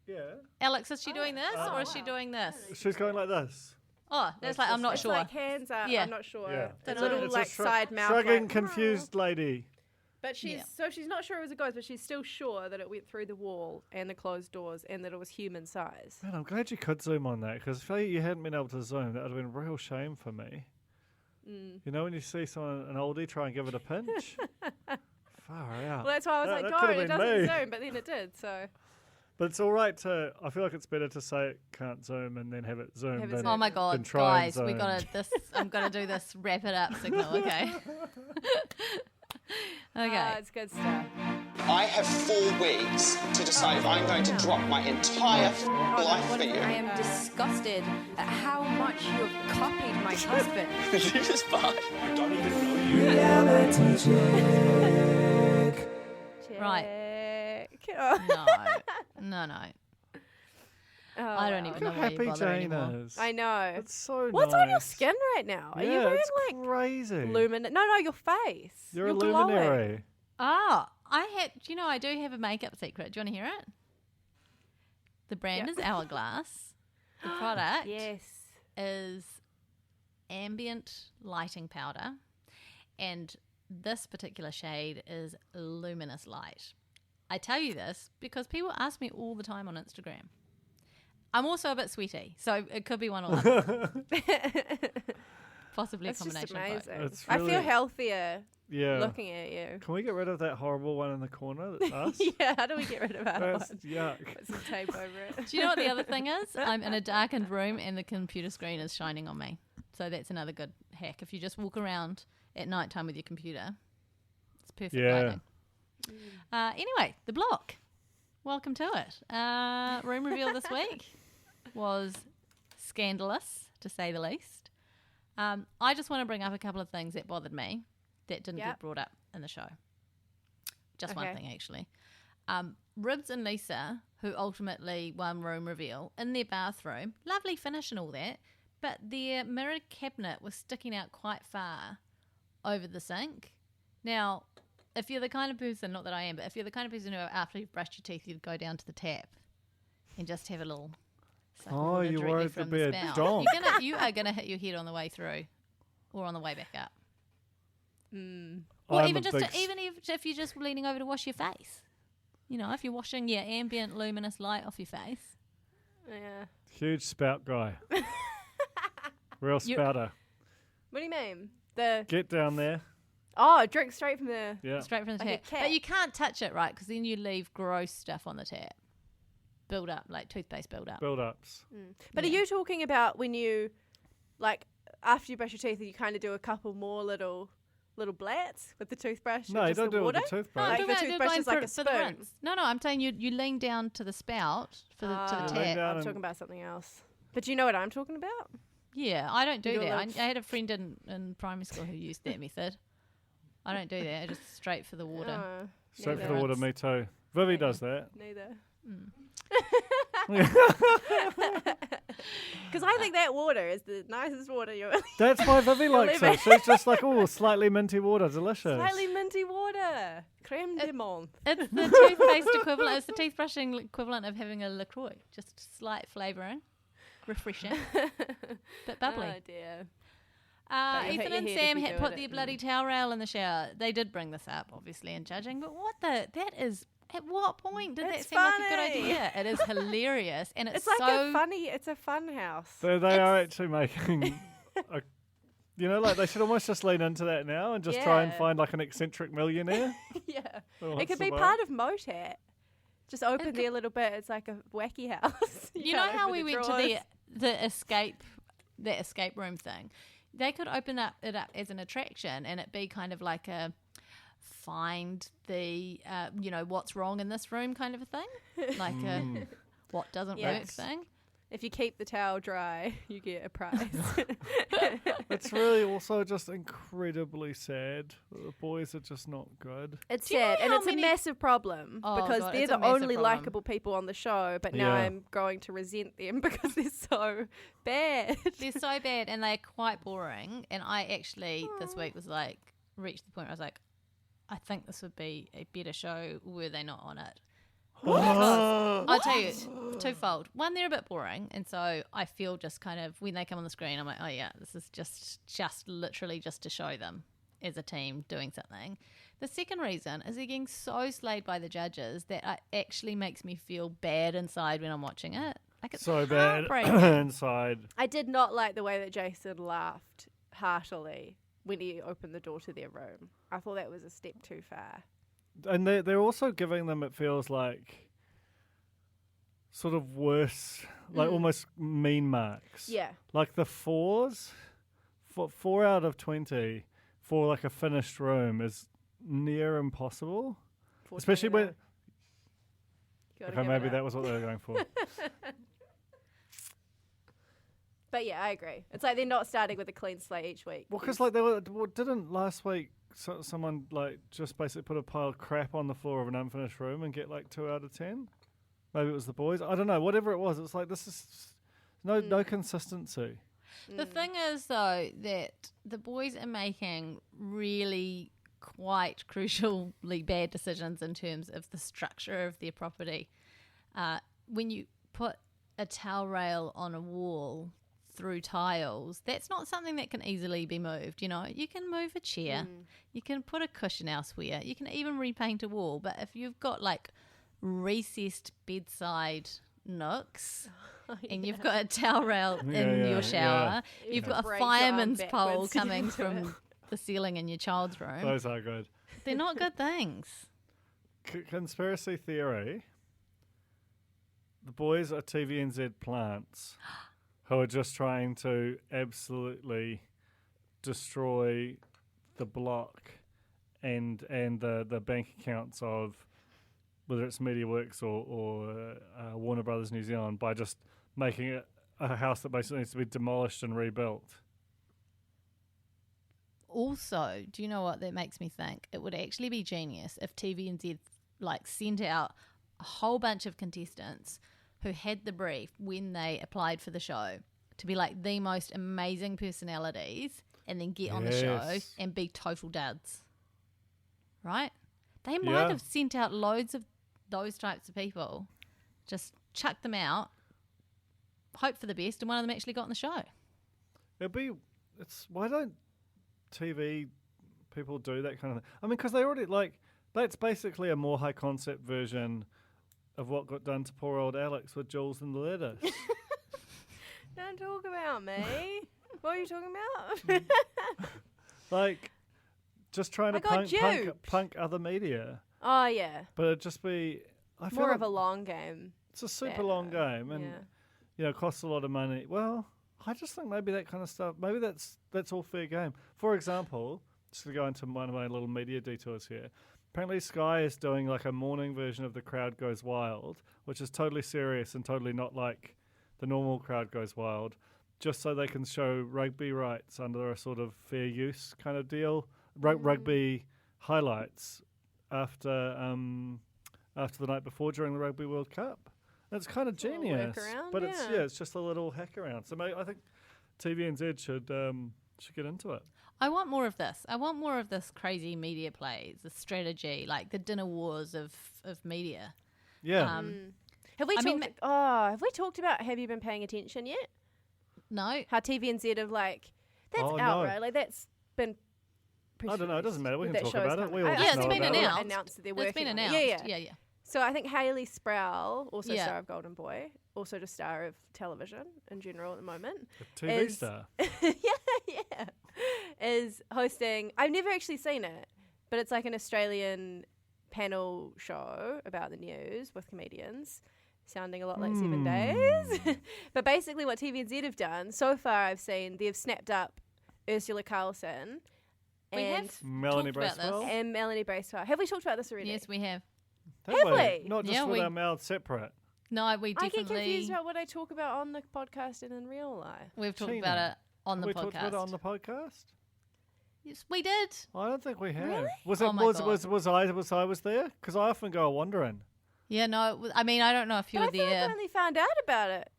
[SPEAKER 6] Yeah.
[SPEAKER 2] Alex, is she doing this or is she
[SPEAKER 7] wow.
[SPEAKER 2] doing this?
[SPEAKER 6] She's going like this.
[SPEAKER 2] Oh, that's like, I'm not
[SPEAKER 7] It's
[SPEAKER 2] sure.
[SPEAKER 7] like hands up.
[SPEAKER 2] Yeah.
[SPEAKER 7] I'm not sure.
[SPEAKER 6] Yeah.
[SPEAKER 7] The
[SPEAKER 2] It's
[SPEAKER 7] little
[SPEAKER 6] It's
[SPEAKER 7] like side mouth.
[SPEAKER 6] Shrugging,
[SPEAKER 7] like,
[SPEAKER 6] confused lady.
[SPEAKER 7] But she's she's not sure it was a ghost, but she's still sure that it went through the wall and the closed doors and that it was human size.
[SPEAKER 6] Man, I'm glad you could zoom on that because if you hadn't been able to zoom, that would have been a real shame for me. You know when you see someone, an oldie, try and give it a pinch? Far out.
[SPEAKER 7] Well, that's why I was
[SPEAKER 6] That
[SPEAKER 7] like,
[SPEAKER 6] could have
[SPEAKER 7] don't, it
[SPEAKER 6] been
[SPEAKER 7] doesn't
[SPEAKER 6] me.
[SPEAKER 7] zoom, but then it did. So
[SPEAKER 6] But it's all right to. I feel like it's better to say it can't zoom and then have it zoom
[SPEAKER 7] Have it
[SPEAKER 6] than.
[SPEAKER 7] zoom.
[SPEAKER 2] Oh my
[SPEAKER 6] than
[SPEAKER 2] God,
[SPEAKER 6] try and
[SPEAKER 2] guys, we
[SPEAKER 6] zoom.
[SPEAKER 2] gotta this. I'm gonna do this wrap it up signal, okay? Okay.
[SPEAKER 7] it's good stuff.
[SPEAKER 9] I have 4 weeks to decide if I'm going to drop my entire life for you.
[SPEAKER 10] I am disgusted at how much you have copied my husband.
[SPEAKER 9] You just fuck. I don't even know you.
[SPEAKER 2] Right.
[SPEAKER 7] Check. Oh.
[SPEAKER 2] No.
[SPEAKER 7] Oh,
[SPEAKER 2] I don't
[SPEAKER 7] wow.
[SPEAKER 2] even know
[SPEAKER 6] Look how
[SPEAKER 2] why you
[SPEAKER 6] happy
[SPEAKER 2] bother
[SPEAKER 6] Jane
[SPEAKER 2] anymore.
[SPEAKER 6] is.
[SPEAKER 7] I know.
[SPEAKER 6] It's so
[SPEAKER 7] What's
[SPEAKER 6] nice.
[SPEAKER 7] on your skin right now? Are you
[SPEAKER 6] Yeah,
[SPEAKER 7] wearing
[SPEAKER 6] it's
[SPEAKER 7] like
[SPEAKER 6] crazy.
[SPEAKER 7] luminary? No, your face.
[SPEAKER 6] You're a
[SPEAKER 7] glowing.
[SPEAKER 6] luminary.
[SPEAKER 2] Oh, I do have a makeup secret. Do you want to hear it? The brand is Hourglass. The product
[SPEAKER 7] Yes.
[SPEAKER 2] is ambient lighting powder. And this particular shade is luminous light. I tell you this because people ask me all the time on Instagram. I'm also a bit sweaty, so it could be one or other. Possibly
[SPEAKER 7] That's
[SPEAKER 2] a
[SPEAKER 7] just
[SPEAKER 2] combination of both.
[SPEAKER 7] amazing.
[SPEAKER 6] It's
[SPEAKER 7] I feel
[SPEAKER 6] really-
[SPEAKER 7] healthier
[SPEAKER 6] Yeah.
[SPEAKER 7] looking at you.
[SPEAKER 6] Can we get rid of that horrible one in the corner? That's us.
[SPEAKER 7] Yeah, how do we get rid of our
[SPEAKER 6] That's
[SPEAKER 7] one?
[SPEAKER 6] yuck.
[SPEAKER 7] Put some tape over it.
[SPEAKER 2] Do you know what the other thing is? I'm in a darkened room and the computer screen is shining on me. So that's another good hack. If you just walk around at night time with your computer, it's perfect
[SPEAKER 6] Yeah.
[SPEAKER 2] lighting. Anyway, the block. Welcome to it. Room reveal this week was scandalous, to say the least. I just want to bring up a couple of things that bothered me that didn't get brought up in the show. Just one
[SPEAKER 7] Okay.
[SPEAKER 2] thing, actually. Ribs and Lisa, who ultimately won room reveal, in their bathroom, lovely finish and all that, but their mirror cabinet was sticking out quite far over the sink. Now, if you're the kind of person, not that I am, but if you're the kind of person who after you've brushed your teeth, you'd go down to the tap and just have a little suck of
[SPEAKER 6] Oh,
[SPEAKER 2] water
[SPEAKER 6] you're
[SPEAKER 2] directly
[SPEAKER 6] worried
[SPEAKER 2] from
[SPEAKER 6] there'd
[SPEAKER 2] the
[SPEAKER 6] be a
[SPEAKER 2] spout.
[SPEAKER 6] donk.
[SPEAKER 2] You are gonna hit your head on the way through or on the way back up. Or
[SPEAKER 6] I'm
[SPEAKER 2] even
[SPEAKER 6] a
[SPEAKER 2] just
[SPEAKER 6] big
[SPEAKER 2] even if you're just leaning over to wash your face. You know, if you're washing your ambient luminous light off your face.
[SPEAKER 7] Yeah.
[SPEAKER 6] Huge spout guy. Real spouter.
[SPEAKER 7] What do you mean? The
[SPEAKER 6] Get down there.
[SPEAKER 7] drink straight from the.
[SPEAKER 6] Yeah.
[SPEAKER 2] Straight from the
[SPEAKER 7] Like a
[SPEAKER 2] tap.
[SPEAKER 7] cat.
[SPEAKER 2] But you can't touch it, right? Because then you leave gross stuff on the tap. Build up, like toothpaste build up.
[SPEAKER 6] Build-ups.
[SPEAKER 7] But are you talking about when you, like, after you brush your teeth, you kind of do a couple more little blats with the toothbrush?
[SPEAKER 6] No,
[SPEAKER 7] with
[SPEAKER 6] you
[SPEAKER 7] just
[SPEAKER 6] don't
[SPEAKER 7] the
[SPEAKER 6] do it with
[SPEAKER 7] water?
[SPEAKER 6] the
[SPEAKER 2] No,
[SPEAKER 6] toothbrush.
[SPEAKER 2] I'm
[SPEAKER 7] Like
[SPEAKER 2] talking
[SPEAKER 7] the
[SPEAKER 2] about
[SPEAKER 7] toothbrush
[SPEAKER 2] going
[SPEAKER 7] is like a
[SPEAKER 2] for the
[SPEAKER 7] spoon.
[SPEAKER 2] rinse. No, I'm saying you lean down to the spout for the
[SPEAKER 7] Ah.
[SPEAKER 2] to
[SPEAKER 6] You
[SPEAKER 2] the
[SPEAKER 6] lean
[SPEAKER 2] tap.
[SPEAKER 6] down
[SPEAKER 7] I'm
[SPEAKER 6] and-
[SPEAKER 7] talking about something else. But do you know what I'm talking about?
[SPEAKER 2] Yeah, I don't do
[SPEAKER 7] You do a
[SPEAKER 2] that.
[SPEAKER 7] little-
[SPEAKER 2] I had a friend in primary school who used that method. I don't do that. I just straight for the water.
[SPEAKER 7] Oh,
[SPEAKER 6] Straight for
[SPEAKER 7] neither.
[SPEAKER 6] the water, me too. Vivi does that.
[SPEAKER 7] Neither. Because I think that water is the nicest water you'll
[SPEAKER 6] That's why Vivi likes it. She's just like, oh, slightly minty water, delicious.
[SPEAKER 7] Slightly minty water. Creme de menthe.
[SPEAKER 2] It's the toothpaste equivalent. It's the toothbrushing equivalent of having a LaCroix. Just slight flavouring, refreshing, bit bubbly.
[SPEAKER 7] Oh dear.
[SPEAKER 2] Ethan
[SPEAKER 7] But you'll hit your
[SPEAKER 2] and
[SPEAKER 7] head
[SPEAKER 2] Sam
[SPEAKER 7] if you
[SPEAKER 2] had
[SPEAKER 7] do
[SPEAKER 2] put
[SPEAKER 7] it.
[SPEAKER 2] their bloody towel rail in the shower. They did bring this up, obviously, in judging. But that is. At what point did that
[SPEAKER 7] It's
[SPEAKER 2] seem like a good
[SPEAKER 7] funny.
[SPEAKER 2] idea? It is hilarious, and it's
[SPEAKER 7] It's like
[SPEAKER 2] so
[SPEAKER 7] it's a fun house.
[SPEAKER 6] So they are actually making, like they should almost just lean into that now and just try and
[SPEAKER 7] Yeah.
[SPEAKER 6] find like an eccentric millionaire.
[SPEAKER 7] Yeah.
[SPEAKER 6] who
[SPEAKER 7] It
[SPEAKER 6] wants
[SPEAKER 7] could
[SPEAKER 6] to
[SPEAKER 7] be
[SPEAKER 6] buy
[SPEAKER 7] part of Motat. Just open
[SPEAKER 2] could-
[SPEAKER 7] there a little bit. It's like a wacky house.
[SPEAKER 2] You know
[SPEAKER 7] can't
[SPEAKER 2] how
[SPEAKER 7] open
[SPEAKER 2] we
[SPEAKER 7] the
[SPEAKER 2] went
[SPEAKER 7] drawers.
[SPEAKER 2] to the escape room thing? They could open it up as an attraction, and it be kind of like a find the what's wrong in this room kind of a thing, like a what doesn't work
[SPEAKER 7] Yes.
[SPEAKER 2] thing.
[SPEAKER 7] If you keep the towel dry, you get a prize.
[SPEAKER 6] It's really also just incredibly sad that the boys are just not good.
[SPEAKER 7] It's
[SPEAKER 2] Do you know
[SPEAKER 7] sad, and
[SPEAKER 2] how
[SPEAKER 7] it's
[SPEAKER 2] many-
[SPEAKER 7] a massive problem
[SPEAKER 2] Oh,
[SPEAKER 7] because
[SPEAKER 2] God,
[SPEAKER 7] they're
[SPEAKER 2] it's a
[SPEAKER 7] the
[SPEAKER 2] massive
[SPEAKER 7] only
[SPEAKER 2] problem.
[SPEAKER 7] likable people on the show. But now
[SPEAKER 6] Yeah.
[SPEAKER 7] I'm going to resent them because they're so bad.
[SPEAKER 2] They're so bad, and they're quite boring. And I actually this week was like reached the point where I was like, I think this would be a better show were they not on it. I'll tell you, twofold. One, they're a bit boring, and so I feel just kind of when they come on the screen, I'm like, oh yeah, this is just literally just to show them as a team doing something. The second reason is they're getting so slayed by the judges that it actually makes me feel bad inside when I'm watching it. Like it's
[SPEAKER 6] So bad
[SPEAKER 2] heartbreaking.
[SPEAKER 6] inside.
[SPEAKER 7] I did not like the way that Jason laughed heartily when he opened the door to their room. I thought that was a step too far.
[SPEAKER 6] And they're also giving them, it feels like, sort of worse, like almost mean marks.
[SPEAKER 7] Yeah.
[SPEAKER 6] Like the 4s, 4 out of 20 for like a finished room is near impossible. Especially when...
[SPEAKER 7] Gotta
[SPEAKER 6] Okay,
[SPEAKER 7] give it
[SPEAKER 6] maybe
[SPEAKER 7] up.
[SPEAKER 6] that was what they were going for.
[SPEAKER 7] But yeah, I agree. It's like they're not starting with a clean slate each week.
[SPEAKER 6] Well, because like didn't last week someone like just basically put a pile of crap on the floor of an unfinished room and get like 2 out of 10? Maybe it was the boys. I don't know. Whatever it was, it's like this is no consistency.
[SPEAKER 2] The thing is, though, that the boys are making really quite crucially bad decisions in terms of the structure of their property. When you put a towel rail on a wall through tiles, that's not something that can easily be moved. You know, you can move a chair, you can put a cushion elsewhere, you can even repaint a wall. But if you've got like recessed bedside nooks and you've got a towel rail in your shower, you've got a
[SPEAKER 7] Break your arm
[SPEAKER 2] fireman's pole
[SPEAKER 7] backwards to
[SPEAKER 2] coming
[SPEAKER 7] do
[SPEAKER 2] from the ceiling in your child's room.
[SPEAKER 6] Those are good.
[SPEAKER 2] They're not good things.
[SPEAKER 6] Conspiracy theory. The boys are TVNZ plants who are just trying to absolutely destroy the block and the bank accounts of whether it's MediaWorks or Warner Brothers New Zealand by just making it a house that basically needs to be demolished and rebuilt.
[SPEAKER 2] Also, do you know what that makes me think? It would actually be genius if TVNZ like sent out a whole bunch of contestants who had the brief when they applied for the show to be like the most amazing personalities and then get on the show
[SPEAKER 6] Yes.
[SPEAKER 2] and be total duds. Right? They
[SPEAKER 6] Yeah.
[SPEAKER 2] might have sent out loads of those types of people. Just chuck them out, hope for the best, and one of them actually got on the show.
[SPEAKER 6] Why don't TV people do that kind of thing? I mean, because they already that's basically a more high concept version of what got done to poor old Alex with Jules and the Lettuce.
[SPEAKER 7] Don't talk about me. What are you talking about?
[SPEAKER 6] Like, just trying to
[SPEAKER 7] I got duped.
[SPEAKER 6] punk other media.
[SPEAKER 7] Oh yeah,
[SPEAKER 6] But it'd just be... I feel
[SPEAKER 7] more
[SPEAKER 6] like
[SPEAKER 7] of a long game.
[SPEAKER 6] it's a super long game and,
[SPEAKER 7] Yeah.
[SPEAKER 6] costs a lot of money. Well, I just think maybe that kind of stuff, maybe that's all fair game. For example, just to go into one of my little media detours here, apparently Sky is doing like a morning version of The Crowd Goes Wild, which is totally serious and totally not like the normal Crowd Goes Wild, just so they can show rugby rights under a sort of fair use kind of deal, rugby highlights after after the night before during the Rugby World Cup. It's kind of
[SPEAKER 7] little
[SPEAKER 6] genius,
[SPEAKER 7] workaround,
[SPEAKER 6] but
[SPEAKER 7] yeah.
[SPEAKER 6] it's just a little hack around. So I think TVNZ should get into it.
[SPEAKER 2] I want more of this. I want more of this crazy media plays, the strategy, like the dinner wars of media.
[SPEAKER 6] Yeah.
[SPEAKER 7] Have we
[SPEAKER 2] I mean,
[SPEAKER 7] have we talked about Have You Been Paying Attention yet?
[SPEAKER 2] No.
[SPEAKER 7] How TVNZ have that's
[SPEAKER 6] Oh,
[SPEAKER 7] out,
[SPEAKER 6] no.
[SPEAKER 7] right? Like that's been.
[SPEAKER 6] I don't know. It doesn't matter. We can
[SPEAKER 7] that
[SPEAKER 6] talk
[SPEAKER 7] show's
[SPEAKER 6] about it.
[SPEAKER 7] coming.
[SPEAKER 6] We all
[SPEAKER 7] I-
[SPEAKER 6] just
[SPEAKER 2] Yeah, it's
[SPEAKER 6] know
[SPEAKER 2] been
[SPEAKER 6] about it.
[SPEAKER 2] announced.
[SPEAKER 7] Announced that they're
[SPEAKER 2] It's
[SPEAKER 7] working
[SPEAKER 2] been
[SPEAKER 7] on it.
[SPEAKER 2] announced.
[SPEAKER 7] Yeah.
[SPEAKER 2] Yeah.
[SPEAKER 7] So I think Hayley Sproul, also
[SPEAKER 2] Yeah.
[SPEAKER 7] star of Golden Boy, also just star of television in general at the moment.
[SPEAKER 6] The TV
[SPEAKER 7] is-
[SPEAKER 6] star.
[SPEAKER 7] yeah, is hosting. I've never actually seen it, but it's like an Australian panel show about the news with comedians, sounding a lot like 7 Days. But basically, what TVNZ have done so far, I've seen they've snapped up Ursula Carlson
[SPEAKER 2] We
[SPEAKER 7] and
[SPEAKER 2] have
[SPEAKER 6] Melanie
[SPEAKER 2] talked about this.
[SPEAKER 6] Bracewell.
[SPEAKER 7] and Melanie Bracewell. Have we talked about this already?
[SPEAKER 2] Yes, we have.
[SPEAKER 7] Have we?
[SPEAKER 6] Not just
[SPEAKER 2] Yeah,
[SPEAKER 6] with
[SPEAKER 2] we-
[SPEAKER 6] our mouths separate.
[SPEAKER 2] No, we
[SPEAKER 7] I get
[SPEAKER 2] definitely.
[SPEAKER 7] confused about what I talk about on the podcast and in real life.
[SPEAKER 2] We've talked
[SPEAKER 6] Tina,
[SPEAKER 2] about it on the
[SPEAKER 6] we
[SPEAKER 2] podcast.
[SPEAKER 6] talked about it on the podcast.
[SPEAKER 2] Yes, we did.
[SPEAKER 6] I don't think we have.
[SPEAKER 7] Really?
[SPEAKER 6] Was
[SPEAKER 2] Oh
[SPEAKER 6] it?
[SPEAKER 2] my
[SPEAKER 6] Was
[SPEAKER 2] God.
[SPEAKER 6] I was there? Because I often go wandering.
[SPEAKER 2] Yeah, no. I mean, I don't know if you
[SPEAKER 7] But
[SPEAKER 2] were
[SPEAKER 7] I feel like I
[SPEAKER 2] there.
[SPEAKER 7] only found out about it.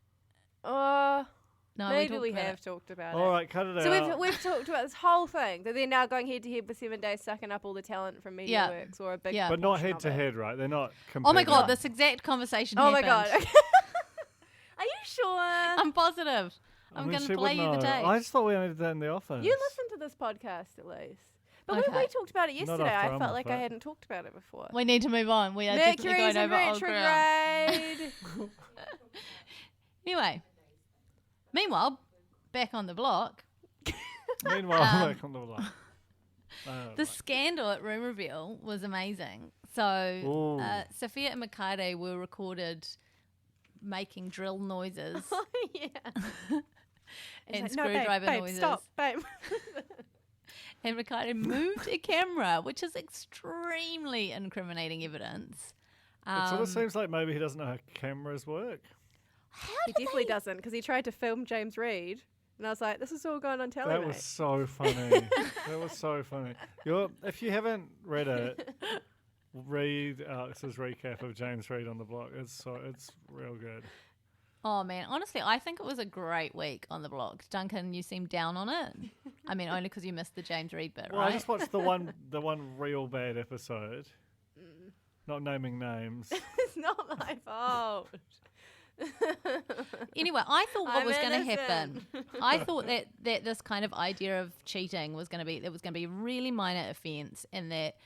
[SPEAKER 2] No,
[SPEAKER 7] Maybe
[SPEAKER 2] talked
[SPEAKER 7] we
[SPEAKER 2] about
[SPEAKER 7] have
[SPEAKER 2] it.
[SPEAKER 7] talked about it.
[SPEAKER 6] All right, cut it
[SPEAKER 7] So
[SPEAKER 6] out.
[SPEAKER 7] we've talked about this whole thing that they're now going head to head with 7 Days, sucking up all the talent from
[SPEAKER 2] Yeah.
[SPEAKER 7] MediaWorks or a big.
[SPEAKER 2] Yeah.
[SPEAKER 6] But not
[SPEAKER 7] portion
[SPEAKER 6] head
[SPEAKER 7] of
[SPEAKER 6] to
[SPEAKER 7] it.
[SPEAKER 6] head, right? They're not.
[SPEAKER 2] Oh my God,
[SPEAKER 6] competing.
[SPEAKER 2] this exact conversation
[SPEAKER 7] Oh my
[SPEAKER 2] happened.
[SPEAKER 7] god! Are you sure?
[SPEAKER 2] I'm positive.
[SPEAKER 6] I
[SPEAKER 2] I'm
[SPEAKER 6] mean,
[SPEAKER 2] going
[SPEAKER 6] she
[SPEAKER 2] to play
[SPEAKER 6] would
[SPEAKER 2] you the
[SPEAKER 6] know.
[SPEAKER 2] tape.
[SPEAKER 6] I just thought we only did that in the office.
[SPEAKER 7] You listen to this podcast at least. But
[SPEAKER 2] Okay.
[SPEAKER 7] when we talked about it
[SPEAKER 6] Not
[SPEAKER 7] yesterday,
[SPEAKER 6] after
[SPEAKER 7] I
[SPEAKER 6] I'm
[SPEAKER 7] felt
[SPEAKER 6] off
[SPEAKER 7] like
[SPEAKER 6] it.
[SPEAKER 7] I hadn't talked about it before.
[SPEAKER 2] We need to move on. We are definitely
[SPEAKER 7] Mercury's
[SPEAKER 2] going
[SPEAKER 7] in
[SPEAKER 2] over old ground.
[SPEAKER 7] retrograde.
[SPEAKER 2] Anyway, meanwhile, back on the block,
[SPEAKER 6] Meanwhile, back on the block.
[SPEAKER 2] the scandal at Room Reveal was amazing. So,
[SPEAKER 6] Ooh.
[SPEAKER 2] Sophia and Makare were recorded making drill noises
[SPEAKER 7] Oh, yeah.
[SPEAKER 2] and
[SPEAKER 7] It's like, no,
[SPEAKER 2] screwdriver
[SPEAKER 7] babe,
[SPEAKER 2] noises.
[SPEAKER 7] Stop, babe.
[SPEAKER 2] And Makare moved a camera, which is extremely incriminating evidence.
[SPEAKER 6] It sort of seems like maybe he doesn't know how cameras work.
[SPEAKER 7] He definitely doesn't because he tried to film James Reed. And I was like, this is all going on telly,
[SPEAKER 6] That
[SPEAKER 7] mate.
[SPEAKER 6] was so funny. That was so funny. If you haven't read it, read Alex's recap of James Reed on the block. It's real good.
[SPEAKER 2] Oh man, honestly, I think it was a great week on the block. Duncan, you seem down on it. I mean, only because you missed the James Reed bit,
[SPEAKER 6] Well,
[SPEAKER 2] right?
[SPEAKER 6] I just watched the one real bad episode. Not naming names.
[SPEAKER 7] It's not my fault.
[SPEAKER 2] Anyway, I thought what
[SPEAKER 7] I'm
[SPEAKER 2] was going to
[SPEAKER 7] innocent.
[SPEAKER 2] happen. I thought that this kind of idea of cheating was going to be a really minor offence, and that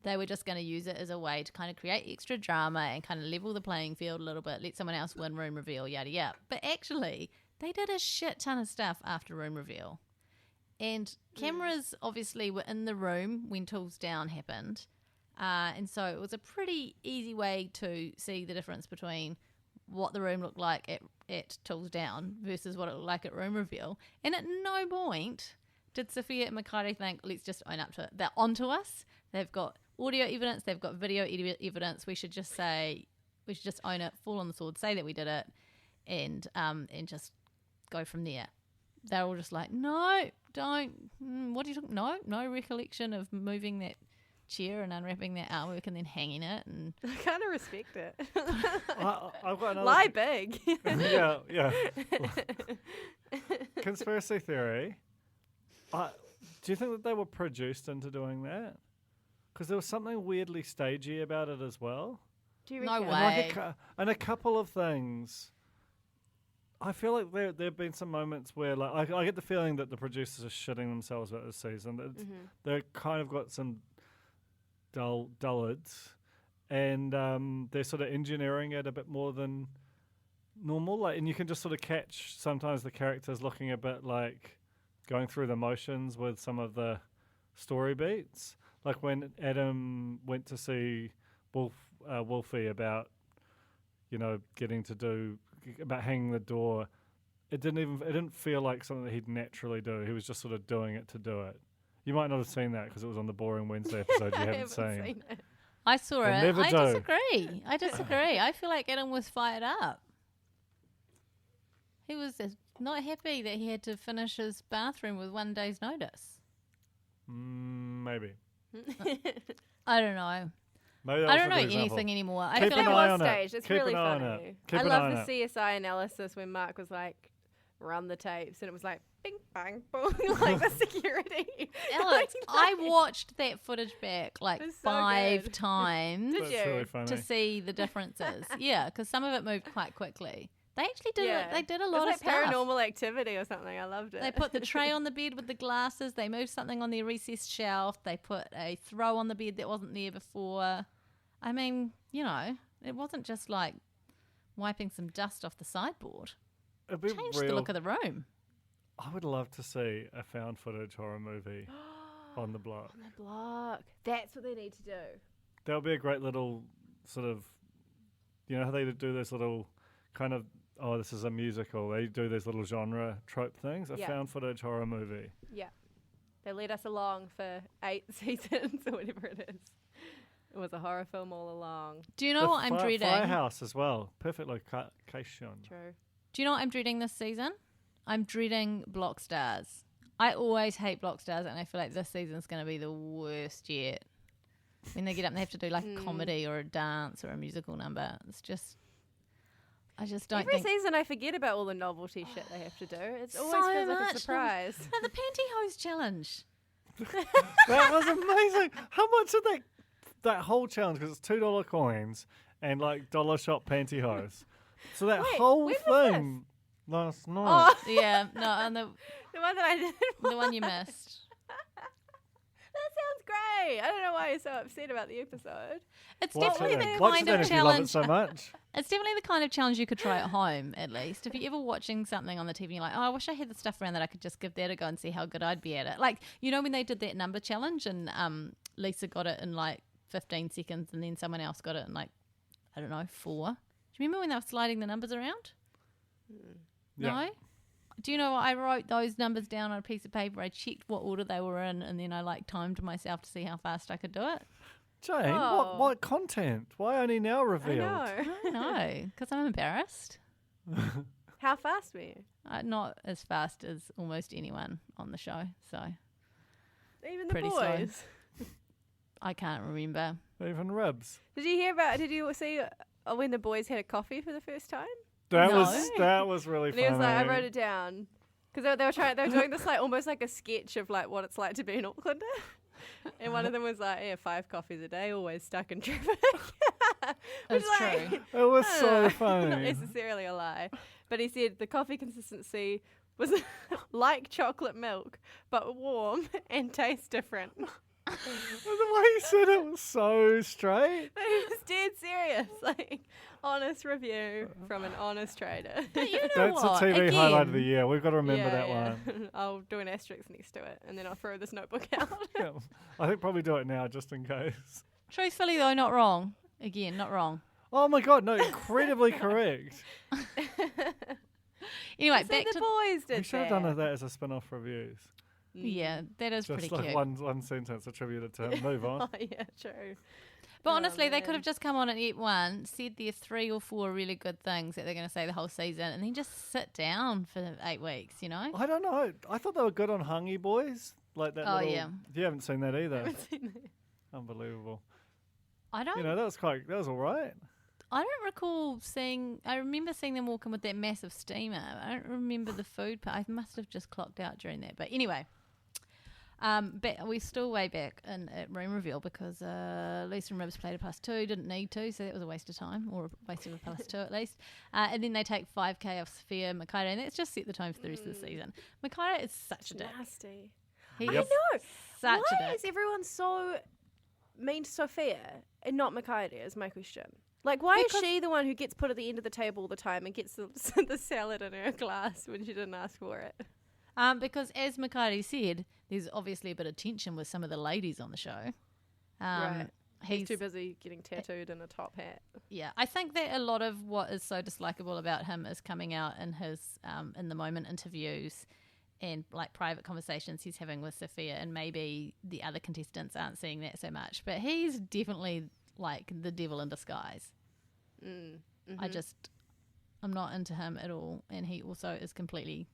[SPEAKER 2] they were just going to use it as a way to kind of create extra drama and kind of level the playing field a little bit, let someone else win Room Reveal, yada yada. But actually, they did a shit ton of stuff after Room Reveal, and cameras obviously were in the room when Tools Down happened, and so it was a pretty easy way to see the difference between what the room looked like at Tools Down versus what it looked like at Room Reveal. And at no point did Sophia and Makare think, let's just own up to it. They're onto us. They've got audio evidence. They've got video evidence. We should just own it, fall on the sword, say that we did it, and just go from there. They're all just like, no, don't. What are you talking? No recollection of moving that chair and unwrapping that artwork and then hanging it. And
[SPEAKER 7] I kind of respect it.
[SPEAKER 6] I've got another.
[SPEAKER 7] Lie big.
[SPEAKER 6] yeah. Conspiracy theory. Do you think that they were produced into doing that? Because there was something weirdly stagey about it as well.
[SPEAKER 7] Do you
[SPEAKER 2] No
[SPEAKER 7] reckon?
[SPEAKER 2] way.
[SPEAKER 6] And a couple of things. I feel like there have been some moments where, like, I get the feeling that the producers are shitting themselves about this season. That they're kind of got some dullards, and they're sort of engineering it a bit more than normal. Like, and you can just sort of catch sometimes the characters looking a bit like going through the motions with some of the story beats. Like when Adam went to see Wolfie about, getting to do about hanging the door. It didn't feel like something that he'd naturally do. He was just sort of doing it to do it. You might not have seen that because it was on the Boring Wednesday episode you haven't seen.
[SPEAKER 7] it.
[SPEAKER 2] I saw
[SPEAKER 6] We'll
[SPEAKER 2] it.
[SPEAKER 6] never
[SPEAKER 2] I
[SPEAKER 6] do.
[SPEAKER 2] disagree. I feel like Adam was fired up. He was not happy that he had to finish his bathroom with 1 day's notice.
[SPEAKER 6] Maybe.
[SPEAKER 2] I don't know.
[SPEAKER 6] Maybe that
[SPEAKER 2] I
[SPEAKER 6] was
[SPEAKER 2] don't
[SPEAKER 6] a
[SPEAKER 2] know
[SPEAKER 6] good example.
[SPEAKER 2] anything anymore. I
[SPEAKER 6] Keep
[SPEAKER 2] feel
[SPEAKER 6] an
[SPEAKER 2] like
[SPEAKER 6] eye
[SPEAKER 7] That was
[SPEAKER 6] on it.
[SPEAKER 7] staged. It's
[SPEAKER 6] Keep
[SPEAKER 7] really
[SPEAKER 6] an eye on
[SPEAKER 7] funny.
[SPEAKER 6] it. Keep
[SPEAKER 7] I
[SPEAKER 6] an
[SPEAKER 7] love
[SPEAKER 6] eye
[SPEAKER 7] the
[SPEAKER 6] on
[SPEAKER 7] CSI analysis when Mark was like, run the tapes, and it was like, bing, bang, boom, like the security.
[SPEAKER 2] Alex, I watched that footage back like
[SPEAKER 7] It's so
[SPEAKER 2] 5
[SPEAKER 7] good.
[SPEAKER 2] times
[SPEAKER 7] Did
[SPEAKER 6] That's
[SPEAKER 7] you?
[SPEAKER 6] really funny.
[SPEAKER 2] to see the differences. Yeah, because some of it moved quite quickly. They actually did it. They did a lot
[SPEAKER 7] it was
[SPEAKER 2] of
[SPEAKER 7] like
[SPEAKER 2] stuff.
[SPEAKER 7] Paranormal Activity or something. I loved it.
[SPEAKER 2] They put the tray on the bed with the glasses. They moved something on the recessed shelf. They put a throw on the bed that wasn't there before. I mean, you know, it wasn't just like wiping some dust off the sideboard.
[SPEAKER 6] It'd be
[SPEAKER 2] Changed
[SPEAKER 6] real.
[SPEAKER 2] the look of the room.
[SPEAKER 6] I would love to see a found footage horror movie on the block.
[SPEAKER 7] On the block. That's what they need to do.
[SPEAKER 6] That would be a great little sort of, you know how they do this little kind of, oh, this is a musical. They do these little genre trope things. A
[SPEAKER 7] Yeah.
[SPEAKER 6] found footage horror movie.
[SPEAKER 7] Yeah. They led us along for 8 seasons or whatever it is. It was a horror film all along.
[SPEAKER 2] Do you know what I'm dreading?
[SPEAKER 6] Firehouse as well. Perfect location.
[SPEAKER 7] True.
[SPEAKER 2] Do you know what I'm dreading this season? I'm dreading block stars. I always hate block stars, and I feel like this season's going to be the worst yet. When they get up and they have to do like a comedy or a dance or a musical number. It's just, I just don't
[SPEAKER 7] Every
[SPEAKER 2] think.
[SPEAKER 7] season I forget about all the novelty shit they have to do. It always
[SPEAKER 2] So
[SPEAKER 7] feels like
[SPEAKER 2] much.
[SPEAKER 7] a surprise.
[SPEAKER 2] No, the pantyhose challenge.
[SPEAKER 6] That was amazing. How much of that whole challenge, because it's $2 coins and like dollar shop pantyhose. So that
[SPEAKER 7] Wait,
[SPEAKER 6] whole
[SPEAKER 7] when was
[SPEAKER 6] thing last night.
[SPEAKER 7] Oh,
[SPEAKER 2] Yeah, no, and
[SPEAKER 7] the one that I didn't
[SPEAKER 2] the one you missed.
[SPEAKER 7] That sounds great. I don't know why you're so upset about the episode.
[SPEAKER 2] It's
[SPEAKER 6] Watch
[SPEAKER 2] definitely
[SPEAKER 6] it
[SPEAKER 2] the
[SPEAKER 6] then. Watch
[SPEAKER 2] kind
[SPEAKER 6] it then
[SPEAKER 2] of
[SPEAKER 6] if you love it
[SPEAKER 2] challenge.
[SPEAKER 6] so much.
[SPEAKER 2] It's definitely the kind of challenge you could try at home, at least. If you're ever watching something on the TV and you're like, oh, I wish I had the stuff around that I could just give that a go and see how good I'd be at it. Like, you know when they did that number challenge and Lisa got it in like 15 seconds and then someone else got it in like, I don't know, 4. Do you remember when they were sliding the numbers around?
[SPEAKER 6] Yeah.
[SPEAKER 2] No? Do you know what? I wrote those numbers down on a piece of paper. I checked what order they were in and then I like timed myself to see how fast I could do it.
[SPEAKER 6] Jane,
[SPEAKER 7] Oh.
[SPEAKER 6] what content? Why only now
[SPEAKER 7] I
[SPEAKER 6] revealed?
[SPEAKER 7] know.
[SPEAKER 2] No, because I'm embarrassed.
[SPEAKER 7] How fast were you?
[SPEAKER 2] Not as fast as almost anyone on the show, so
[SPEAKER 7] Even the
[SPEAKER 2] Pretty slow.
[SPEAKER 7] boys.
[SPEAKER 2] I can't remember.
[SPEAKER 6] Even ribs.
[SPEAKER 7] Did you see when the boys had a coffee for the first time?
[SPEAKER 6] That
[SPEAKER 2] No.
[SPEAKER 6] was really
[SPEAKER 7] And
[SPEAKER 6] funny.
[SPEAKER 7] he was like, I wrote it down. Because they were doing this like almost like a sketch of like what it's like to be an Aucklander. And one of them was like, yeah, 5 coffees a day, always stuck in traffic. Which
[SPEAKER 2] That's
[SPEAKER 7] is like,
[SPEAKER 2] true.
[SPEAKER 6] It was
[SPEAKER 7] I don't
[SPEAKER 6] so
[SPEAKER 7] know,
[SPEAKER 6] funny.
[SPEAKER 7] Not necessarily a lie. But he said the coffee consistency was like chocolate milk, but warm and tastes different.
[SPEAKER 6] The way he said it was so straight.
[SPEAKER 7] But he was dead serious. Like, honest review from an honest trader.
[SPEAKER 2] But you know
[SPEAKER 6] That's
[SPEAKER 2] what?
[SPEAKER 6] a TV highlight of
[SPEAKER 2] Again,
[SPEAKER 6] the year. We've got to remember that
[SPEAKER 7] yeah.
[SPEAKER 6] one.
[SPEAKER 7] I'll do an asterisk next to it, and then I'll throw this notebook out.
[SPEAKER 6] Yeah. I think probably do it now just in case.
[SPEAKER 2] Truthfully, though, not wrong. Again, not wrong.
[SPEAKER 6] Oh my god, no, incredibly correct.
[SPEAKER 2] Anyway,
[SPEAKER 7] So
[SPEAKER 2] back
[SPEAKER 7] the
[SPEAKER 2] to
[SPEAKER 7] boys did
[SPEAKER 6] We should have
[SPEAKER 7] that.
[SPEAKER 6] done that as a spin-off reviews.
[SPEAKER 2] yeah, that is
[SPEAKER 6] Just
[SPEAKER 2] pretty
[SPEAKER 6] like
[SPEAKER 2] cute.
[SPEAKER 6] one sentence attributed to him. Move on.
[SPEAKER 7] Oh, yeah, true.
[SPEAKER 2] But
[SPEAKER 7] Oh,
[SPEAKER 2] honestly, they could
[SPEAKER 7] man.
[SPEAKER 2] have just come on at Ep 1, said their 3 or 4 really good things that they're going to say the whole season, and then just sit down for 8 weeks. You know?
[SPEAKER 6] I don't know. I thought they were good on Hungy Boys. Like that
[SPEAKER 2] Oh,
[SPEAKER 6] little,
[SPEAKER 2] yeah.
[SPEAKER 6] You haven't seen that either.
[SPEAKER 7] Haven't seen that.
[SPEAKER 6] Unbelievable.
[SPEAKER 2] I don't.
[SPEAKER 6] You know, that was all right.
[SPEAKER 2] I don't recall seeing. I remember seeing them walking with that massive steamer. I don't remember the food part. I must have just clocked out during that. But anyway, we're still way back at room reveal because Lisa and Ribs played a +2, didn't need to, so that was a waste of time, or a waste of a +2 at least. And then they take 5K off Sophia Makita, and that's just set the tone for the rest of the season. Makita is such a dick.
[SPEAKER 7] Nasty.
[SPEAKER 2] He
[SPEAKER 6] Yep.
[SPEAKER 2] is
[SPEAKER 7] I know.
[SPEAKER 2] such
[SPEAKER 7] Why
[SPEAKER 2] a dick.
[SPEAKER 7] is everyone so mean to Sophia and not Makita is my question. Like, why
[SPEAKER 2] Because-
[SPEAKER 7] is she the one who gets put at the end of the table all the time and gets the salad in her glass when she didn't ask for it?
[SPEAKER 2] Because as Makita said, there's obviously a bit of tension with some of the ladies on the show.
[SPEAKER 7] Right. He's
[SPEAKER 2] He's
[SPEAKER 7] too busy getting tattooed in a top hat.
[SPEAKER 2] Yeah, I think that a lot of what is so dislikable about him is coming out in his in the moment interviews and like private conversations he's having with Sophia, and maybe the other contestants aren't seeing that so much. But he's definitely like the devil in disguise. I'm not into him at all, and he also is completely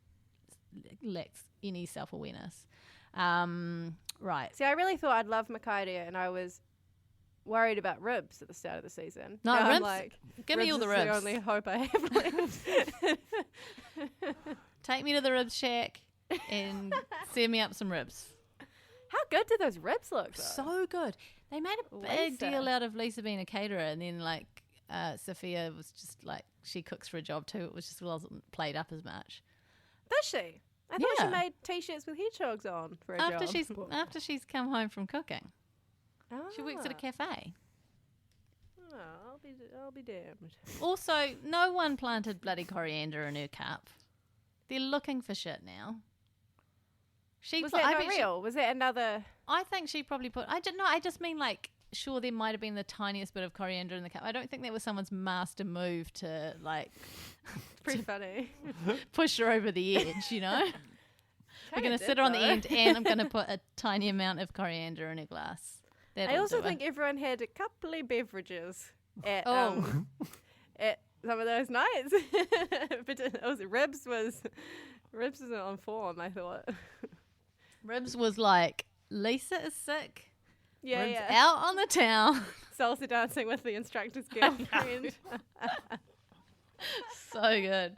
[SPEAKER 2] lacks any self-awareness. Right.
[SPEAKER 7] See, I really thought I'd love Makita, and I was worried about ribs at the start of the season.
[SPEAKER 2] No,
[SPEAKER 7] Now
[SPEAKER 2] ribs.
[SPEAKER 7] I'm like,
[SPEAKER 2] Give me all the
[SPEAKER 7] is
[SPEAKER 2] ribs.
[SPEAKER 7] the only hope I have left.
[SPEAKER 2] Take me to the rib shack and send me up some ribs.
[SPEAKER 7] How good did those ribs look, though?
[SPEAKER 2] So good. They made a big
[SPEAKER 7] Lisa.
[SPEAKER 2] deal out of Lisa being a caterer, and then like Sophia was just like she cooks for a job too. It was just wasn't played up as much.
[SPEAKER 7] Does she? I thought
[SPEAKER 2] Yeah.
[SPEAKER 7] she made t-shirts with hedgehogs on for a
[SPEAKER 2] After
[SPEAKER 7] job.
[SPEAKER 2] she's come home from cooking, she works at a
[SPEAKER 7] Ah.
[SPEAKER 2] cafe.
[SPEAKER 7] Oh, I'll be damned.
[SPEAKER 2] Also, no one planted bloody coriander in her cup. They're looking for shit now.
[SPEAKER 7] Was that not real? Was that another?
[SPEAKER 2] I think she probably put. I don't know. I just mean like. Sure, there might have been the tiniest bit of coriander in the cup. I don't think that was someone's master move to like
[SPEAKER 7] Pretty funny.
[SPEAKER 2] push her over the edge. You know, we're
[SPEAKER 7] Kinda
[SPEAKER 2] going to
[SPEAKER 7] did,
[SPEAKER 2] sit her on the
[SPEAKER 7] though.
[SPEAKER 2] end, and I'm going to put a tiny amount of coriander in her glass.
[SPEAKER 7] I
[SPEAKER 2] That'll
[SPEAKER 7] also
[SPEAKER 2] do it.
[SPEAKER 7] think everyone had a couple of beverages at
[SPEAKER 2] Oh.
[SPEAKER 7] at some of those nights. But it was ribs was on form. I thought.
[SPEAKER 2] Ribs was like Lisa is sick.
[SPEAKER 7] Yeah,
[SPEAKER 2] Ribs
[SPEAKER 7] yeah.
[SPEAKER 2] out on the town.
[SPEAKER 7] Salsa dancing with the instructor's girlfriend.
[SPEAKER 2] So good.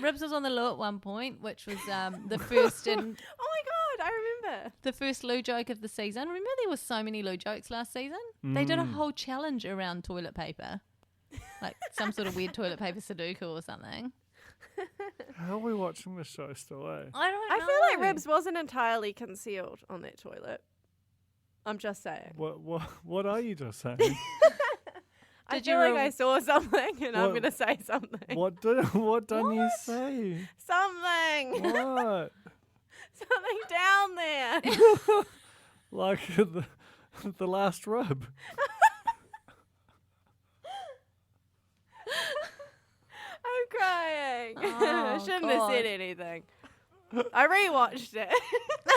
[SPEAKER 2] Ribs was on the loo at one point, which was the first
[SPEAKER 7] Oh my god, I remember.
[SPEAKER 2] the first loo joke of the season. Remember there were so many loo jokes last season? They did a whole challenge around toilet paper. Like some sort of weird toilet paper Sudoku or something.
[SPEAKER 6] How are we watching this show still, eh?
[SPEAKER 2] I don't know.
[SPEAKER 7] I feel like Ribs wasn't entirely concealed on that toilet. I'm just saying.
[SPEAKER 6] What are you just saying?
[SPEAKER 7] I
[SPEAKER 2] Did
[SPEAKER 7] feel
[SPEAKER 2] you
[SPEAKER 7] like I saw something and I'm
[SPEAKER 6] What-
[SPEAKER 7] going to say something.
[SPEAKER 6] what done you say?
[SPEAKER 7] Something.
[SPEAKER 6] What?
[SPEAKER 7] Something down there.
[SPEAKER 6] Like the last rib.
[SPEAKER 7] I'm crying. I
[SPEAKER 2] Oh,
[SPEAKER 7] shouldn't have said
[SPEAKER 2] God.
[SPEAKER 7] anything. I rewatched it.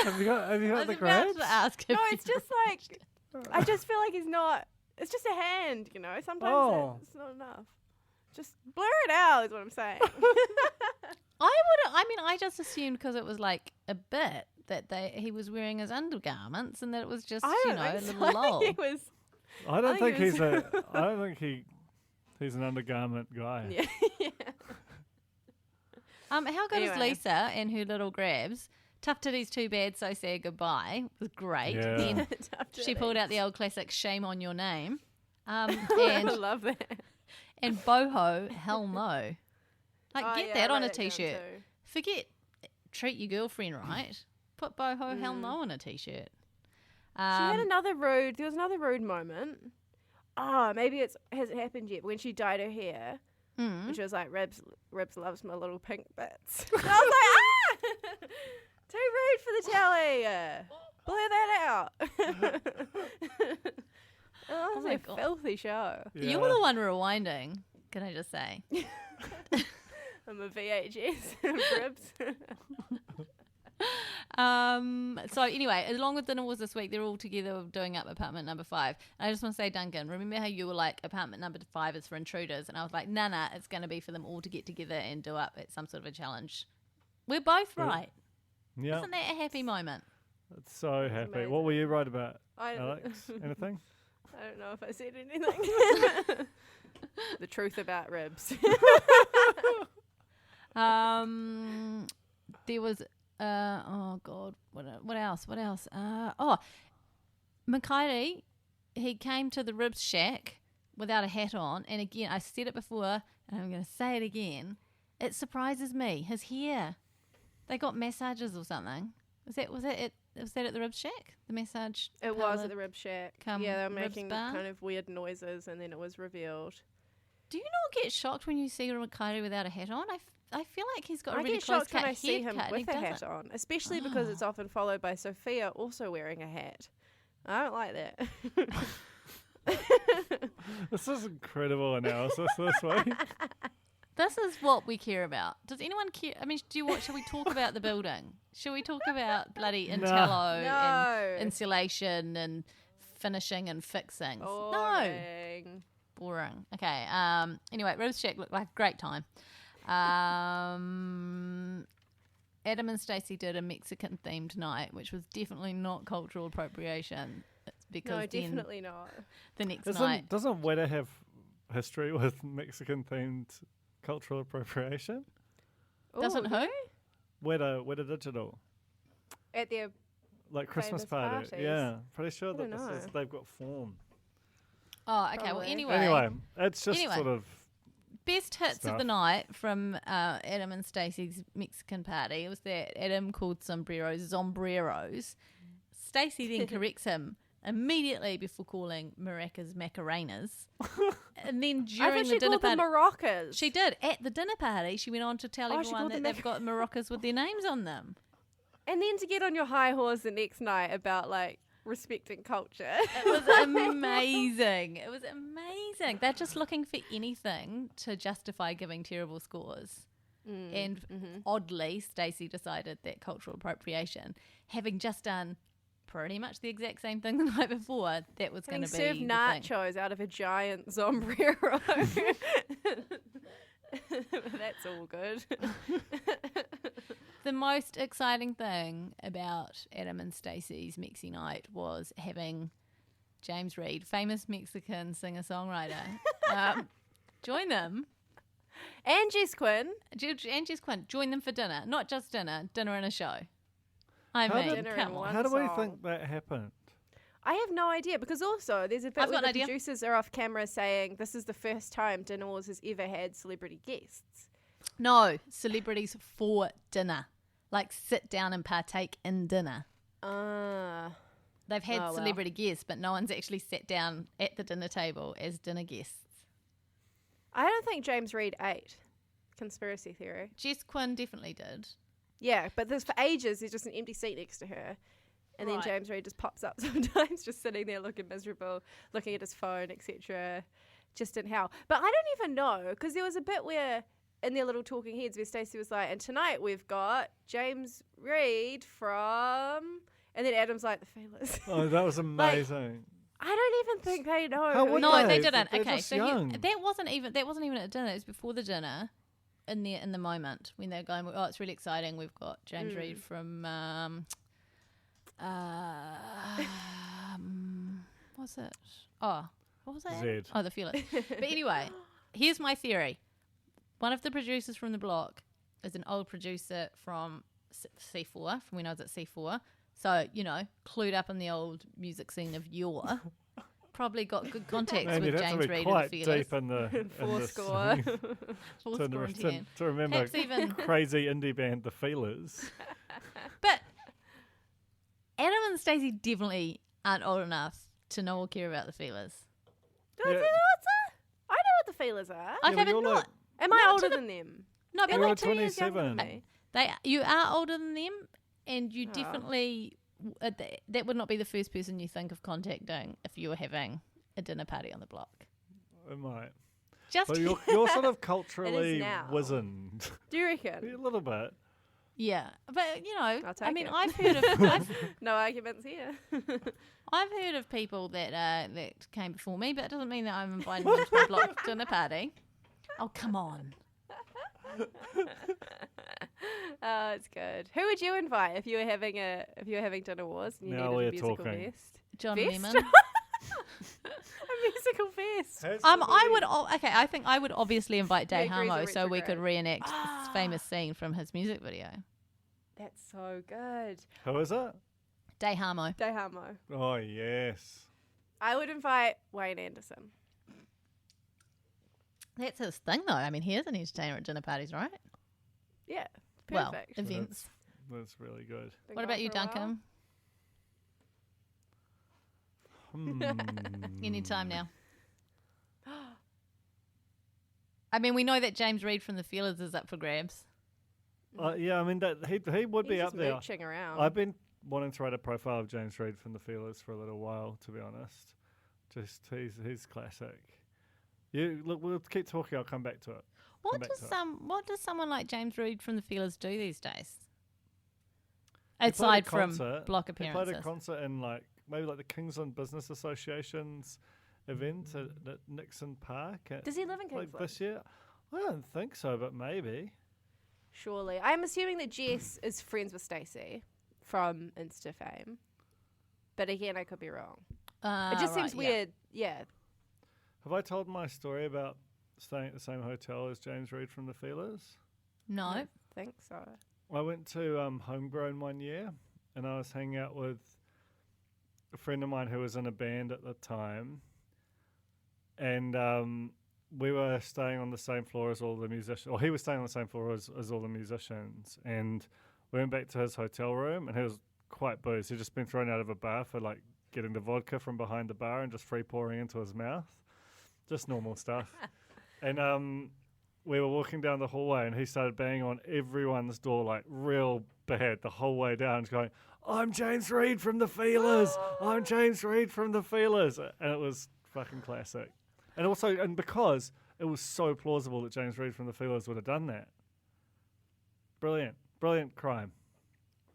[SPEAKER 6] Have you got
[SPEAKER 2] I
[SPEAKER 6] the
[SPEAKER 2] was about
[SPEAKER 6] grabs?
[SPEAKER 2] to ask if
[SPEAKER 7] No,
[SPEAKER 2] you-
[SPEAKER 7] it's just like, I just feel like he's not, it's just a hand, you know? Sometimes
[SPEAKER 6] Oh.
[SPEAKER 7] it's not enough. Just blur it out is what I'm saying.
[SPEAKER 2] I just assumed because it was like a bit that he was wearing his undergarments and that it was just,
[SPEAKER 7] I
[SPEAKER 2] you
[SPEAKER 7] don't
[SPEAKER 2] know, a
[SPEAKER 7] think
[SPEAKER 2] little
[SPEAKER 7] so.
[SPEAKER 2] lull.
[SPEAKER 7] He was,
[SPEAKER 6] I don't think
[SPEAKER 7] think it was-
[SPEAKER 6] he's an undergarment guy.
[SPEAKER 7] yeah.
[SPEAKER 2] How good is
[SPEAKER 7] Anyway.
[SPEAKER 2] Lisa and her little grabs? Tough titties, too bad, so say goodbye. It was great.
[SPEAKER 6] Yeah.
[SPEAKER 2] Then
[SPEAKER 7] Tough
[SPEAKER 2] she pulled
[SPEAKER 7] titties.
[SPEAKER 2] out the old classic shame on your name.
[SPEAKER 7] I
[SPEAKER 2] And
[SPEAKER 7] love that.
[SPEAKER 2] and boho, hell no. Like,
[SPEAKER 7] Oh,
[SPEAKER 2] get
[SPEAKER 7] yeah,
[SPEAKER 2] that
[SPEAKER 7] I
[SPEAKER 2] on a
[SPEAKER 7] wrote that down
[SPEAKER 2] t-shirt.
[SPEAKER 7] too.
[SPEAKER 2] Forget treat your girlfriend right. Put boho, hell no on a t-shirt.
[SPEAKER 7] She had another rude, there was another rude moment. Oh, maybe hasn't happened yet. When she dyed her hair, and she was like, Ribs loves my little pink bits. And I was like, ah! Too rude for the telly. Blur that out. Oh, it was
[SPEAKER 2] my
[SPEAKER 7] a
[SPEAKER 2] God.
[SPEAKER 7] filthy show.
[SPEAKER 2] You were the one rewinding, can I just say?
[SPEAKER 7] I'm a VHS. Ribs.
[SPEAKER 2] So anyway, along with dinner was this week, they're all together doing up apartment number 5. And I just want to say, Duncan, remember how you were like, apartment number 5 is for intruders? And I was like, nah, it's going to be for them all to get together and do up at some sort of a challenge. We're both right.
[SPEAKER 6] Yeah.
[SPEAKER 2] Isn't that a happy moment?
[SPEAKER 6] It's so happy.
[SPEAKER 7] amazing.
[SPEAKER 6] What were you right about,
[SPEAKER 7] I
[SPEAKER 6] Alex? Anything?
[SPEAKER 7] I don't know if I said anything. The truth about Ribs.
[SPEAKER 2] There was oh god, what else? Makari, he came to the Ribs shack without a hat on, and again, I said it before, and I'm going to say it again. It surprises me. His hair. They got massages or something. Was that at the Ribs shack? The massage.
[SPEAKER 7] It was at the Rib Shack.
[SPEAKER 2] Come
[SPEAKER 7] Yeah, they were
[SPEAKER 2] Ribs
[SPEAKER 7] making
[SPEAKER 2] bar?
[SPEAKER 7] kind of weird noises, and then it was revealed.
[SPEAKER 2] Do you not get shocked when you see Makari without a hat on? I feel like he's got a
[SPEAKER 7] I
[SPEAKER 2] really
[SPEAKER 7] get
[SPEAKER 2] close
[SPEAKER 7] shocked when
[SPEAKER 2] cut
[SPEAKER 7] I see him
[SPEAKER 2] haircut and he
[SPEAKER 7] with a hat
[SPEAKER 2] doesn't.
[SPEAKER 7] on, especially because it's often followed by Sophia also wearing a hat. I don't like that.
[SPEAKER 6] This is incredible analysis this week.
[SPEAKER 2] This is what we care about. Does anyone care? I mean, should we talk about the building? Should we talk about bloody Intello
[SPEAKER 7] No.
[SPEAKER 2] and insulation and finishing and fixing? No.
[SPEAKER 7] Boring.
[SPEAKER 2] Boring. Okay. Anyway, Ribs Shack looked like a great time. Adam and Stacey did a Mexican themed night, which was definitely not cultural appropriation. It's because
[SPEAKER 7] No,
[SPEAKER 2] then
[SPEAKER 7] definitely not.
[SPEAKER 2] the next night.
[SPEAKER 6] Doesn't Weta have history with Mexican themed cultural appropriation?
[SPEAKER 2] Doesn't
[SPEAKER 7] Ooh,
[SPEAKER 2] who?
[SPEAKER 6] Weta Digital.
[SPEAKER 7] At their
[SPEAKER 6] Like Christmas
[SPEAKER 7] famous
[SPEAKER 6] party.
[SPEAKER 7] parties?
[SPEAKER 6] Yeah. Pretty sure
[SPEAKER 7] I
[SPEAKER 6] that
[SPEAKER 7] don't know.
[SPEAKER 6] they've got form.
[SPEAKER 2] Oh, okay. Well,
[SPEAKER 7] Probably.
[SPEAKER 2] anyway,
[SPEAKER 6] It's just
[SPEAKER 2] Anyway.
[SPEAKER 6] sort of
[SPEAKER 2] best hits of
[SPEAKER 6] stuff.
[SPEAKER 2] the night from Adam and Stacey's Mexican party was that Adam called sombreros. Stacey then corrects him immediately before calling maracas macarenas. And then
[SPEAKER 7] I
[SPEAKER 2] during
[SPEAKER 7] thought
[SPEAKER 2] the
[SPEAKER 7] she
[SPEAKER 2] dinner
[SPEAKER 7] called them
[SPEAKER 2] party,
[SPEAKER 7] maracas.
[SPEAKER 2] she did. At the dinner party, she went on to tell
[SPEAKER 7] Oh, she
[SPEAKER 2] everyone
[SPEAKER 7] called
[SPEAKER 2] that
[SPEAKER 7] them
[SPEAKER 2] they've got maracas with their names on them.
[SPEAKER 7] And then to get on your high horse the next night about like respecting culture.
[SPEAKER 2] It was amazing. It was amazing. They're just looking for anything to justify giving terrible scores. And oddly, Stacey decided that cultural appropriation, having just done pretty much the exact same thing the night before, that was going
[SPEAKER 7] Having
[SPEAKER 2] to be
[SPEAKER 7] served
[SPEAKER 2] the thing.
[SPEAKER 7] nachos out of a giant sombrero. That's all good.
[SPEAKER 2] The most exciting thing about Adam and Stacey's Mexi night was having James Reid, famous Mexican singer-songwriter, join them.
[SPEAKER 7] And Jess Quinn.
[SPEAKER 2] And Jess Quinn, join them for dinner. Not just dinner and a show.
[SPEAKER 6] How
[SPEAKER 2] mean,
[SPEAKER 6] did-
[SPEAKER 2] come on.
[SPEAKER 6] How do we
[SPEAKER 7] song.
[SPEAKER 6] think that happened?
[SPEAKER 7] I have no idea because also there's a bit
[SPEAKER 2] I've
[SPEAKER 7] where
[SPEAKER 2] got
[SPEAKER 7] the
[SPEAKER 2] an idea.
[SPEAKER 7] producers are off camera saying this is the first time Dinner Wars has ever had celebrity guests.
[SPEAKER 2] No, celebrities for dinner. Like sit down and partake in dinner. They've had
[SPEAKER 7] Oh, well.
[SPEAKER 2] celebrity guests, but no one's actually sat down at the dinner table as dinner guests.
[SPEAKER 7] I don't think James Reid ate. Conspiracy theory.
[SPEAKER 2] Jess Quinn definitely did.
[SPEAKER 7] Yeah, but there's for ages there's just an empty seat next to her. And then
[SPEAKER 2] Right.
[SPEAKER 7] James Reid just pops up sometimes, just sitting there looking miserable, looking at his phone, etc. Just in hell. But I don't even know, because there was a bit where, in their little talking heads, where Stacey was like, and tonight we've got James Reid from... And then Adam's like, the Feelers.
[SPEAKER 6] Oh, that was amazing.
[SPEAKER 7] I don't even think they know.
[SPEAKER 6] How
[SPEAKER 7] who
[SPEAKER 6] would
[SPEAKER 7] he
[SPEAKER 2] No,
[SPEAKER 7] is.
[SPEAKER 2] they
[SPEAKER 6] They're
[SPEAKER 2] didn't. Okay,
[SPEAKER 6] just
[SPEAKER 2] so
[SPEAKER 6] young.
[SPEAKER 2] that wasn't even at dinner. It was before the dinner. In the moment when they're going, oh, it's really exciting. We've got James Reid from what's it? Oh, what was that?
[SPEAKER 6] Zed.
[SPEAKER 2] Oh, the Feelers. But anyway, here's my theory. One of the producers from the block is an old producer from C4, from when I was at C4. So, clued up in the old music scene of yore. Probably got good contacts
[SPEAKER 6] Man,
[SPEAKER 2] with
[SPEAKER 6] you'd have
[SPEAKER 2] James
[SPEAKER 6] to be
[SPEAKER 2] Reid
[SPEAKER 6] quite
[SPEAKER 2] and the Feelers.
[SPEAKER 6] deep in the
[SPEAKER 7] Four
[SPEAKER 6] the
[SPEAKER 7] score.
[SPEAKER 6] scene
[SPEAKER 2] Fourth
[SPEAKER 6] to,
[SPEAKER 2] score and 10.
[SPEAKER 6] to remember
[SPEAKER 2] Perhaps even-
[SPEAKER 6] crazy indie band The Feelers.
[SPEAKER 2] But Adam and Stacey definitely aren't old enough to know or care about the Feelers.
[SPEAKER 7] Do I
[SPEAKER 6] Yeah.
[SPEAKER 7] know what's that? I know what the Feelers are.
[SPEAKER 2] Okay,
[SPEAKER 6] but
[SPEAKER 2] but
[SPEAKER 6] you're
[SPEAKER 2] not.
[SPEAKER 6] like-
[SPEAKER 7] Am I
[SPEAKER 2] not
[SPEAKER 7] older
[SPEAKER 2] to the-
[SPEAKER 7] than them?
[SPEAKER 2] No,
[SPEAKER 7] They're
[SPEAKER 2] but
[SPEAKER 6] You're
[SPEAKER 7] like 2 years younger
[SPEAKER 6] 27.
[SPEAKER 7] than me.
[SPEAKER 2] you are older than them, and you
[SPEAKER 7] Oh.
[SPEAKER 2] definitely that would not be the first person you think of contacting if you were having a dinner party on the block.
[SPEAKER 6] It might.
[SPEAKER 2] Just
[SPEAKER 6] But you're sort of culturally
[SPEAKER 7] now.
[SPEAKER 6] wizened.
[SPEAKER 7] Do you reckon?
[SPEAKER 6] A little bit.
[SPEAKER 2] yeah, but
[SPEAKER 7] I'll
[SPEAKER 2] I
[SPEAKER 7] take
[SPEAKER 2] mean,
[SPEAKER 7] it.
[SPEAKER 2] I've heard of
[SPEAKER 7] No arguments here.
[SPEAKER 2] I've heard of people that came before me, but it doesn't mean that I'm inviting them to my block dinner party. Oh, come on.
[SPEAKER 7] Oh, it's good. Who would you invite if you were having dinner wars and you
[SPEAKER 6] Now
[SPEAKER 7] needed
[SPEAKER 6] we're
[SPEAKER 7] a musical
[SPEAKER 6] talking.
[SPEAKER 7] vest?
[SPEAKER 2] John
[SPEAKER 7] Vest?
[SPEAKER 2] Lemon.
[SPEAKER 7] A musical vest.
[SPEAKER 2] I think I would obviously invite Day
[SPEAKER 7] Mercury's a
[SPEAKER 2] Harmo so we could
[SPEAKER 7] retrograde.
[SPEAKER 2] reenact this famous scene from his music video.
[SPEAKER 7] That's so good.
[SPEAKER 6] Who is it?
[SPEAKER 2] Day Harmo.
[SPEAKER 7] Day Harmo.
[SPEAKER 6] Oh, yes.
[SPEAKER 7] I would invite Wayne Anderson.
[SPEAKER 2] That's his thing, though. I mean, he is an entertainer at dinner parties, right?
[SPEAKER 7] Yeah.
[SPEAKER 2] Well,
[SPEAKER 7] Perfect.
[SPEAKER 2] events.
[SPEAKER 6] That's really good.
[SPEAKER 7] Been
[SPEAKER 2] What
[SPEAKER 7] going
[SPEAKER 2] about you,
[SPEAKER 7] for a while.
[SPEAKER 2] Duncan? Any time now. I mean, we know that James Reid from the Feelers is up for grabs.
[SPEAKER 6] Yeah, I mean, that he would be
[SPEAKER 7] He's
[SPEAKER 6] up
[SPEAKER 7] just
[SPEAKER 6] there.
[SPEAKER 7] mooching around.
[SPEAKER 6] I've been wanting to write a profile of James Reid from the Feelers for a little while, to be honest. Just he's classic. Look, we'll keep talking. I'll come back to it.
[SPEAKER 2] What does someone like James Reid from the Feelers do these days?
[SPEAKER 6] He played a
[SPEAKER 2] Aside from
[SPEAKER 6] concert.
[SPEAKER 2] block
[SPEAKER 6] He
[SPEAKER 2] appearances.
[SPEAKER 6] played a concert in maybe the Kingsland Business Association's event at Nixon Park.
[SPEAKER 7] Does he live in
[SPEAKER 6] Like
[SPEAKER 7] Kingsland?
[SPEAKER 6] this year? I don't think so, but maybe.
[SPEAKER 7] Surely. I'm assuming that Jess is friends with Stacey from Insta fame. But again, I could be wrong. It just seems weird. Yeah.
[SPEAKER 6] Have I told my story about staying at the same hotel as James Reed from the Feelers?
[SPEAKER 2] No.
[SPEAKER 7] I think so.
[SPEAKER 6] I went to Homegrown one year, and I was hanging out with a friend of mine who was in a band at the time, and we were staying on the same floor as all the musicians, or he was staying on the same floor as all the musicians, and we went back to his hotel room, and he was quite boozed. He'd just been thrown out of a bar for like getting the vodka from behind the bar and just free pouring into his mouth. Just normal stuff. And we were walking down the hallway, and he started banging on everyone's door like real bad the whole way down, just going, "I'm James Reed from the Feelers. I'm James Reed from the Feelers." And it was fucking classic. And also, and because it was so plausible that James Reed from the Feelers would have done that. Brilliant crime.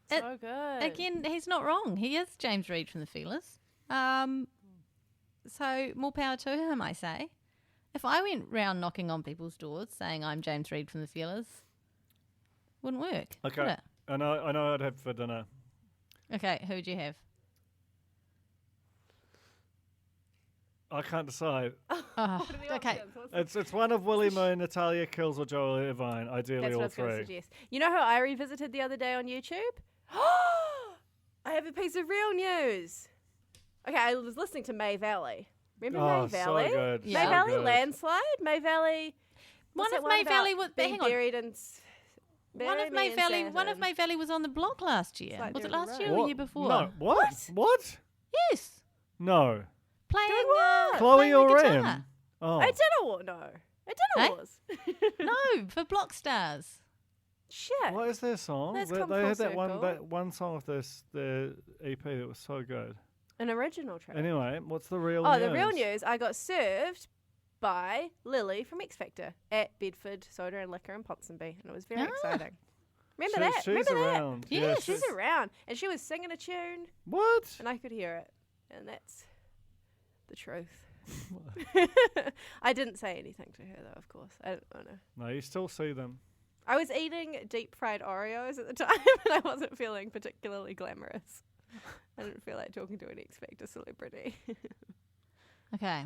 [SPEAKER 7] So good.
[SPEAKER 2] Again, he's not wrong. He is James Reed from the Feelers. So more power to him, I say. If I went round knocking on people's doors saying I'm James Reed from the Feelers, wouldn't work.
[SPEAKER 6] Okay.
[SPEAKER 2] Would it?
[SPEAKER 6] I know I'd have for dinner.
[SPEAKER 2] Okay, who'd you have?
[SPEAKER 6] I can't decide.
[SPEAKER 2] Oh, okay.
[SPEAKER 6] It's one of Willie Moon, Natalia Kills, or Joel Irvine. Ideally,
[SPEAKER 7] That's
[SPEAKER 6] all
[SPEAKER 7] what I was going to
[SPEAKER 6] three.
[SPEAKER 7] suggest. You know who I revisited the other day on YouTube? I have a piece of real news. Okay, I was listening to May Valley. Remember May Valley?
[SPEAKER 6] So good.
[SPEAKER 2] Yeah.
[SPEAKER 7] May Valley
[SPEAKER 6] good.
[SPEAKER 7] landslide? May Valley.
[SPEAKER 2] One
[SPEAKER 7] what's
[SPEAKER 2] of
[SPEAKER 7] that
[SPEAKER 2] May
[SPEAKER 7] about
[SPEAKER 2] Valley was
[SPEAKER 7] being
[SPEAKER 2] hang on.
[SPEAKER 7] buried in.
[SPEAKER 2] One of May Valley was on the block last year.
[SPEAKER 7] like
[SPEAKER 2] Was it
[SPEAKER 7] they're in a
[SPEAKER 2] last
[SPEAKER 7] row.
[SPEAKER 2] year or the year before?
[SPEAKER 6] No. What?
[SPEAKER 2] Yes.
[SPEAKER 6] No.
[SPEAKER 2] Playing
[SPEAKER 7] what?
[SPEAKER 6] Chloe
[SPEAKER 2] playing the
[SPEAKER 6] or
[SPEAKER 2] guitar.
[SPEAKER 6] Em? Oh.
[SPEAKER 7] I don't know. No, I don't know.
[SPEAKER 2] Hey? No, for Block Stars.
[SPEAKER 7] Shit.
[SPEAKER 6] What is their song?
[SPEAKER 7] Let's
[SPEAKER 6] They
[SPEAKER 7] come
[SPEAKER 6] had
[SPEAKER 7] full
[SPEAKER 6] that
[SPEAKER 7] circle.
[SPEAKER 6] one song of their EP that was so good.
[SPEAKER 7] An original track.
[SPEAKER 6] Anyway, what's the real
[SPEAKER 7] Oh,
[SPEAKER 6] news?
[SPEAKER 7] the real news. I got served by Lily from X Factor at Bedford Soda and Liquor in Ponsonby, and it was very exciting. Remember that?
[SPEAKER 6] She's
[SPEAKER 7] Remember
[SPEAKER 6] around.
[SPEAKER 7] that?
[SPEAKER 6] Yeah,
[SPEAKER 7] She's around, and she was singing a tune,
[SPEAKER 6] What?
[SPEAKER 7] and I could hear it, and that's the truth. I didn't say anything to her though, of course. I don't know.
[SPEAKER 6] No, you still see them.
[SPEAKER 7] I was eating deep fried Oreos at the time, and I wasn't feeling particularly glamorous. I didn't feel like talking to an X Factor celebrity.
[SPEAKER 2] Okay.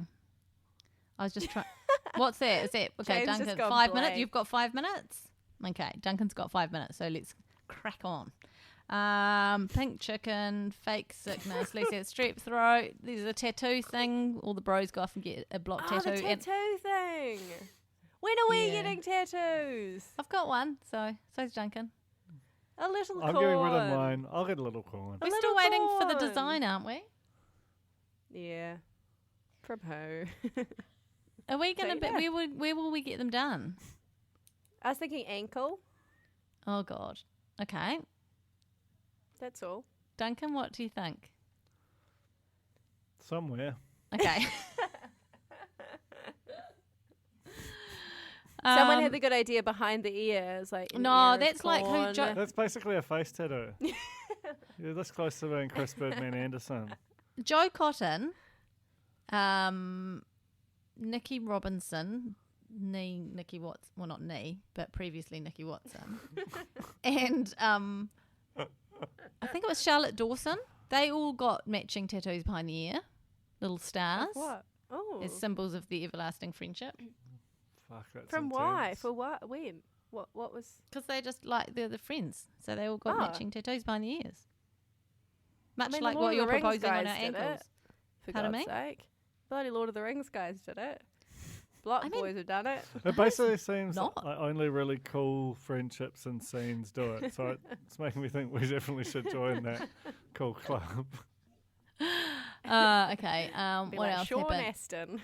[SPEAKER 2] I was just trying. What's that? Is that okay?
[SPEAKER 7] James just
[SPEAKER 2] Duncan,
[SPEAKER 7] gone
[SPEAKER 2] 5 minutes.
[SPEAKER 7] blank.
[SPEAKER 2] You've got 5 minutes. Okay, Duncan's got 5 minutes, so let's crack on. Pink chicken, fake sickness. Let's get strep throat. There's a tattoo thing. All the bros go off and get a block tattoo.
[SPEAKER 7] The
[SPEAKER 2] and
[SPEAKER 7] tattoo thing. When are we
[SPEAKER 2] Yeah.
[SPEAKER 7] getting tattoos?
[SPEAKER 2] I've got one, so's Duncan.
[SPEAKER 7] A little
[SPEAKER 6] I'm
[SPEAKER 7] corn.
[SPEAKER 6] getting rid of mine. I'll get a little corn.
[SPEAKER 2] We're
[SPEAKER 7] little
[SPEAKER 2] still waiting for the
[SPEAKER 7] corn.
[SPEAKER 2] design, aren't we?
[SPEAKER 7] Yeah. From who?
[SPEAKER 2] Are we gonna?
[SPEAKER 7] So, yeah.
[SPEAKER 2] Where will we get them done?
[SPEAKER 7] I was thinking ankle.
[SPEAKER 2] Oh God. Okay,
[SPEAKER 7] That's all.
[SPEAKER 2] Duncan, what do you think?
[SPEAKER 6] Somewhere.
[SPEAKER 2] Okay.
[SPEAKER 7] Someone had the good idea behind the ears, like an
[SPEAKER 2] No,
[SPEAKER 7] ear of
[SPEAKER 2] that's like who
[SPEAKER 7] corn.
[SPEAKER 6] That's basically a face tattoo. You're this close to being Chris Birdman Anderson.
[SPEAKER 2] Joe Cotton, Nikki Robinson, Nikki Watson, well not but previously Nikki Watson, and I think it was Charlotte Dawson. They all got matching tattoos behind the ear, little stars,
[SPEAKER 7] What? Oh.
[SPEAKER 2] as symbols of the everlasting friendship.
[SPEAKER 6] Fuck, that's
[SPEAKER 7] From
[SPEAKER 6] intense.
[SPEAKER 7] why? For what? When? What was?
[SPEAKER 2] Because they just they're the friends, so they all got
[SPEAKER 7] Oh.
[SPEAKER 2] matching tattoos behind the ears. Much
[SPEAKER 7] mean, the
[SPEAKER 2] like
[SPEAKER 7] Lord
[SPEAKER 2] what
[SPEAKER 7] of
[SPEAKER 2] you're
[SPEAKER 7] the Rings
[SPEAKER 2] proposing on
[SPEAKER 7] guys
[SPEAKER 2] our
[SPEAKER 7] did
[SPEAKER 2] ankles.
[SPEAKER 7] it. For
[SPEAKER 2] Pardon
[SPEAKER 7] God's
[SPEAKER 2] me?
[SPEAKER 7] sake. Bloody Lord of the Rings guys did it. Block boys have done it.
[SPEAKER 6] It basically seems
[SPEAKER 2] Not.
[SPEAKER 6] like only really cool friendships and scenes do it. So it's making me think we definitely should join that cool club.
[SPEAKER 2] Okay.
[SPEAKER 7] Be
[SPEAKER 2] What
[SPEAKER 7] like
[SPEAKER 2] else
[SPEAKER 7] Sean
[SPEAKER 2] happened?
[SPEAKER 7] Aston.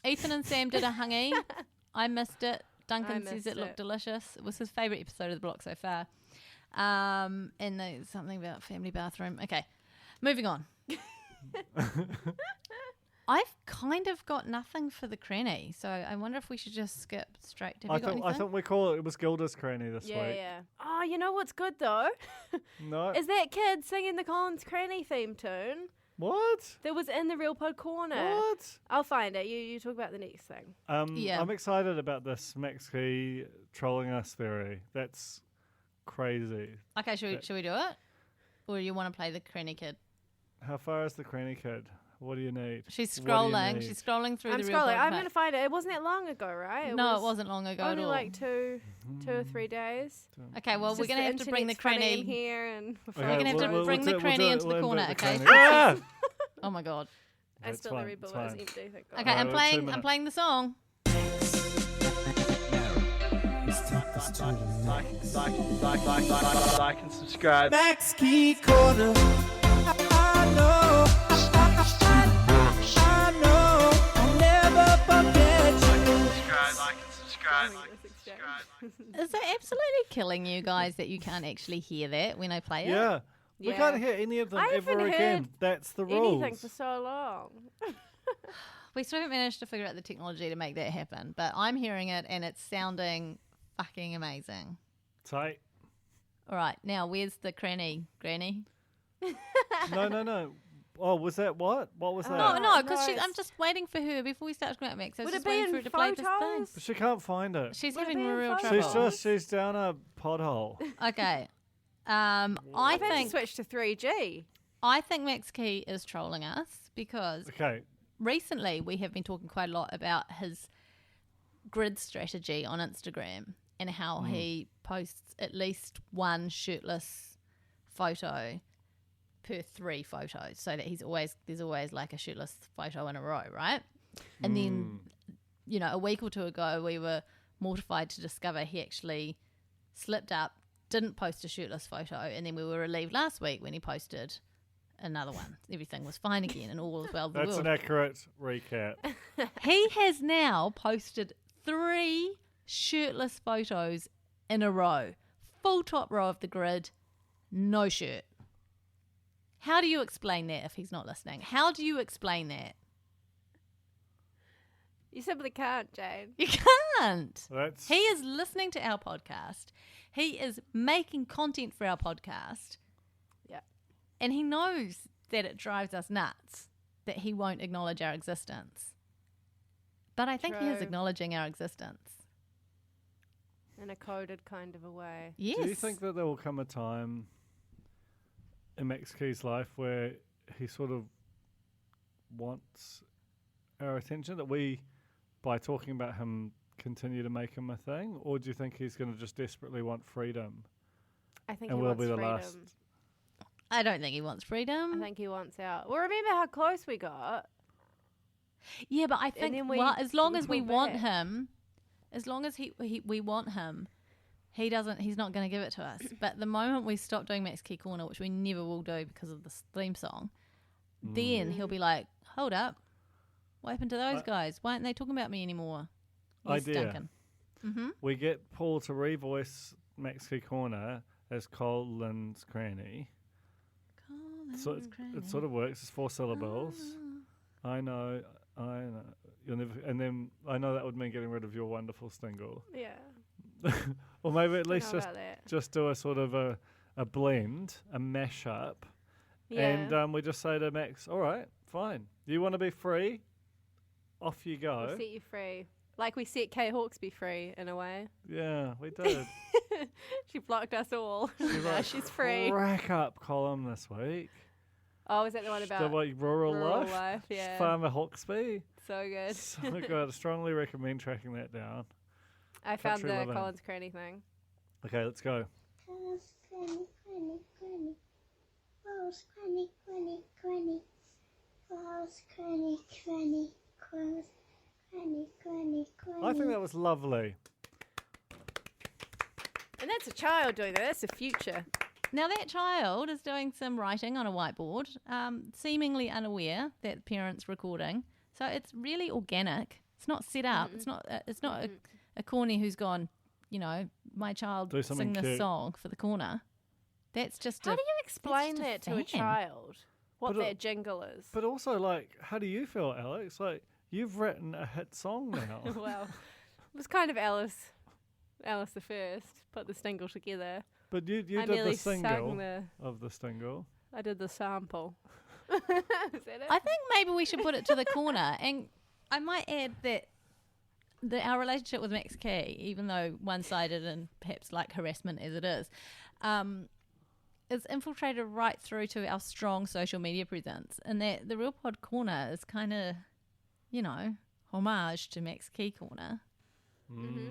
[SPEAKER 2] Ethan and Sam did a hungy. I missed it. Duncan says
[SPEAKER 7] missed
[SPEAKER 2] it looked
[SPEAKER 7] it.
[SPEAKER 2] delicious. It was his favourite episode of the block so far. And there's something about family bathroom. Okay, moving on. I've kind of got nothing for the cranny, so I wonder if we should just skip straight. Have you got anything?
[SPEAKER 6] I thought we call it was Gilda's Cranny this
[SPEAKER 7] Yeah,
[SPEAKER 6] week.
[SPEAKER 7] yeah. Oh, you know what's good though?
[SPEAKER 6] No.
[SPEAKER 7] Is that kid singing the Collins Cranny theme tune
[SPEAKER 6] What?
[SPEAKER 7] that was in the Real Pod Corner?
[SPEAKER 6] What?
[SPEAKER 7] I'll find it. You talk about the next thing.
[SPEAKER 2] Yeah.
[SPEAKER 6] I'm excited about this Max Key trolling us theory. That's crazy.
[SPEAKER 2] Okay, should we do it? Or do you want to play the cranny kid?
[SPEAKER 6] How far is the Cranny Kid? What do you need?
[SPEAKER 2] She's
[SPEAKER 6] What do you
[SPEAKER 2] scrolling.
[SPEAKER 6] need?
[SPEAKER 2] She's scrolling through
[SPEAKER 7] I'm
[SPEAKER 2] the real
[SPEAKER 7] scrolling. I'm
[SPEAKER 2] book.
[SPEAKER 7] going to find it. It wasn't that long ago, right?
[SPEAKER 2] No, it wasn't long ago at
[SPEAKER 7] only
[SPEAKER 2] all.
[SPEAKER 7] like two or 3 days.
[SPEAKER 2] Okay, well,
[SPEAKER 7] It's
[SPEAKER 2] we're
[SPEAKER 7] just
[SPEAKER 2] going to have to bring the
[SPEAKER 7] internet's funny
[SPEAKER 2] cranny.
[SPEAKER 7] in here, and
[SPEAKER 2] We're going to have to bring the cranny into the corner, okay?
[SPEAKER 6] Ah!
[SPEAKER 2] Oh my god.
[SPEAKER 7] and
[SPEAKER 6] That's
[SPEAKER 7] still the
[SPEAKER 6] fine,
[SPEAKER 7] Red Bull
[SPEAKER 6] it's
[SPEAKER 7] is
[SPEAKER 6] fine.
[SPEAKER 7] empty. Thank God.
[SPEAKER 2] Okay,
[SPEAKER 6] Alright, we're 2
[SPEAKER 2] I'm
[SPEAKER 6] minutes.
[SPEAKER 2] playing the song.
[SPEAKER 11] Like and subscribe. Max Key Corner. I know. I'll never forget you. Subscribe.
[SPEAKER 2] Is it absolutely killing you guys that you can't actually hear that when I play it?
[SPEAKER 6] Yeah. We
[SPEAKER 7] Yeah.
[SPEAKER 6] can't hear any of them
[SPEAKER 7] I
[SPEAKER 6] ever
[SPEAKER 7] haven't
[SPEAKER 6] again.
[SPEAKER 7] heard
[SPEAKER 6] That's the rules.
[SPEAKER 7] Anything for so long.
[SPEAKER 2] We still haven't managed to figure out the technology to make that happen, but I'm hearing it and it's sounding fucking amazing.
[SPEAKER 6] Tight.
[SPEAKER 2] All right, now where's the Granny?
[SPEAKER 6] No. Oh, was that what? What was that?
[SPEAKER 2] No, because
[SPEAKER 7] no,
[SPEAKER 2] I'm just waiting for her before we start talking about Max. I was
[SPEAKER 7] Would it
[SPEAKER 2] just
[SPEAKER 7] be
[SPEAKER 2] waiting
[SPEAKER 7] in
[SPEAKER 2] for her to play this thing.
[SPEAKER 7] photos?
[SPEAKER 6] She can't find it.
[SPEAKER 2] She's
[SPEAKER 7] Would it
[SPEAKER 2] having
[SPEAKER 7] be in
[SPEAKER 2] real
[SPEAKER 7] photos?
[SPEAKER 2] trouble.
[SPEAKER 6] She's down a pothole.
[SPEAKER 2] Okay.
[SPEAKER 7] I've had to
[SPEAKER 2] think
[SPEAKER 7] switch to 3G.
[SPEAKER 2] I think Max Key is trolling us because
[SPEAKER 6] Okay.
[SPEAKER 2] recently we have been talking quite a lot about his grid strategy on Instagram and how he posts at least one shirtless photo per 3 photos, so that there's always like a shirtless photo in a row, right? And then, a week or 2 ago, we were mortified to discover he actually slipped up, didn't post a shirtless photo, and then we were relieved last week when he posted another one. Everything was fine again and all was well in the
[SPEAKER 6] That's
[SPEAKER 2] world.
[SPEAKER 6] an accurate recap.
[SPEAKER 2] He has now posted 3 shirtless photos in a row. Full top row of the grid, no shirt. How do you explain that if he's not listening? How do you explain that?
[SPEAKER 7] You simply can't, Jane.
[SPEAKER 2] You can't.
[SPEAKER 6] That's
[SPEAKER 2] He is listening to our podcast. He is making content for our podcast.
[SPEAKER 7] Yeah.
[SPEAKER 2] And he knows that it drives us nuts that he won't acknowledge our existence. But I think he is
[SPEAKER 7] True.
[SPEAKER 2] acknowledging our existence.
[SPEAKER 7] In a coded kind of a way.
[SPEAKER 2] Yes.
[SPEAKER 6] Do you think that there will come a time in Max Key's life where he sort of wants our attention, that we, by talking about him, continue to make him a thing? Or do you think he's going to just desperately want freedom?
[SPEAKER 7] I think
[SPEAKER 6] And
[SPEAKER 7] he
[SPEAKER 6] we'll
[SPEAKER 7] wants
[SPEAKER 6] be the
[SPEAKER 7] freedom.
[SPEAKER 6] last.
[SPEAKER 2] I don't think he wants freedom.
[SPEAKER 7] I think he wants out. Well, remember how close we got?
[SPEAKER 2] Yeah, but I think
[SPEAKER 7] then we-
[SPEAKER 2] as long
[SPEAKER 7] we
[SPEAKER 2] as we
[SPEAKER 7] pulled
[SPEAKER 2] want
[SPEAKER 7] back.
[SPEAKER 2] him, as long as we want him, he's not going to give it to us. But the moment we stop doing Max Key Corner, which we never will do because of the theme song, then he'll be like, hold up, what happened to those guys? Why aren't they talking about me anymore? Yes,
[SPEAKER 6] Idea.
[SPEAKER 2] Duncan. Mm-hmm.
[SPEAKER 6] We get Paul to revoice Max Key Corner as Colin's Cranny. So it sort of works. It's 4 syllables. I know. You'll never. And then I know that would mean getting rid of your wonderful stingle.
[SPEAKER 7] Yeah.
[SPEAKER 6] Or maybe at least
[SPEAKER 7] know about that.
[SPEAKER 6] just do a sort of a blend, a mashup,
[SPEAKER 7] Yeah.
[SPEAKER 6] and we just say to Max, all right, fine. You want to be free? Off you go.
[SPEAKER 7] We'll set you free. Like we set Kay Hawkesby free, in a way.
[SPEAKER 6] Yeah, we did.
[SPEAKER 7] She blocked us all.
[SPEAKER 6] She
[SPEAKER 7] Now
[SPEAKER 6] wrote
[SPEAKER 7] she's free.
[SPEAKER 6] Rack up column this week.
[SPEAKER 7] Oh, is that the one
[SPEAKER 6] The
[SPEAKER 7] about
[SPEAKER 6] like rural life.
[SPEAKER 7] Yeah.
[SPEAKER 6] Farmer Hawkesby.
[SPEAKER 7] So good.
[SPEAKER 6] So good. I strongly recommend tracking that down.
[SPEAKER 7] I found
[SPEAKER 6] Country
[SPEAKER 7] the
[SPEAKER 6] living.
[SPEAKER 7] Collins Cranny thing.
[SPEAKER 6] Okay, let's go.
[SPEAKER 12] Close, granny, granny, granny. Close, granny, granny, granny. Close, granny, granny. Close, granny, granny, granny.
[SPEAKER 6] I think that was lovely.
[SPEAKER 7] And that's a child doing that. That's the future.
[SPEAKER 2] Now that child is doing some writing on a whiteboard, seemingly unaware that the parent's recording. So it's really organic. It's not set up. It's not. It's not a corny who's gone. My child
[SPEAKER 6] Do something
[SPEAKER 2] sing this
[SPEAKER 6] cute.
[SPEAKER 2] song for the corner. That's just.
[SPEAKER 7] How do you explain that to a
[SPEAKER 2] fan.
[SPEAKER 7] child? What
[SPEAKER 6] But
[SPEAKER 7] that jingle is?
[SPEAKER 6] But also, like, how do you feel, Alex? Like, you've written a hit song now.
[SPEAKER 7] Well, it was kind of Alice the first. Put the single together.
[SPEAKER 6] But you
[SPEAKER 7] I
[SPEAKER 6] did
[SPEAKER 7] nearly
[SPEAKER 6] the single
[SPEAKER 7] sang
[SPEAKER 6] of the single.
[SPEAKER 7] I did the sample. Is that it?
[SPEAKER 2] I think maybe we should put it to the corner, and I might add that our relationship with Max Key, even though one-sided and perhaps like harassment as it is, it's infiltrated right through to our strong social media presence, and that the Real Pod Corner is kind of, homage to Max Key Corner.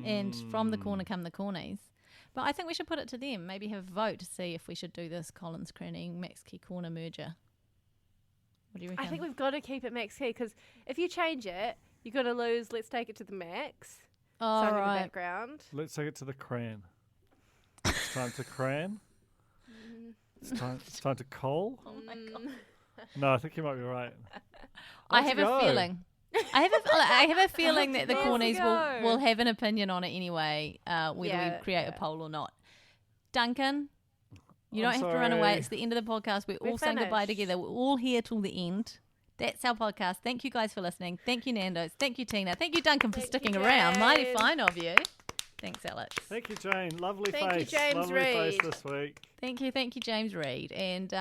[SPEAKER 2] And from the corner come the cornies. But I think we should put it to them. Maybe have a vote to see if we should do this Collins Cranning Max Key Corner merger. What do you reckon?
[SPEAKER 7] I think we've got to keep it Max Key, because if you change it, you're going to lose Let's Take It to the Max.
[SPEAKER 2] Oh,
[SPEAKER 7] sung
[SPEAKER 2] right.
[SPEAKER 7] in the background.
[SPEAKER 6] Let's take it to the cran. It's time to cran. It's time to coal.
[SPEAKER 2] Oh my God.
[SPEAKER 6] No, I think you might be right.
[SPEAKER 2] I have a feeling. I have a feeling that the cornies will have an opinion on it anyway, whether we create a poll or not. Duncan, you don't have to run away. It's the end of the podcast. We're all saying goodbye together. We're all here till the end. That's our podcast. Thank you guys for listening. Thank you, Nando's. Thank you, Tina. Thank you, Duncan, for sticking around. Mighty fine of you. Thanks, Alex.
[SPEAKER 6] Thank you, Jane. Lovely face.
[SPEAKER 7] Thank you, James
[SPEAKER 6] Lovely
[SPEAKER 7] Reid.
[SPEAKER 6] face this week.
[SPEAKER 2] Thank you, James Reid. And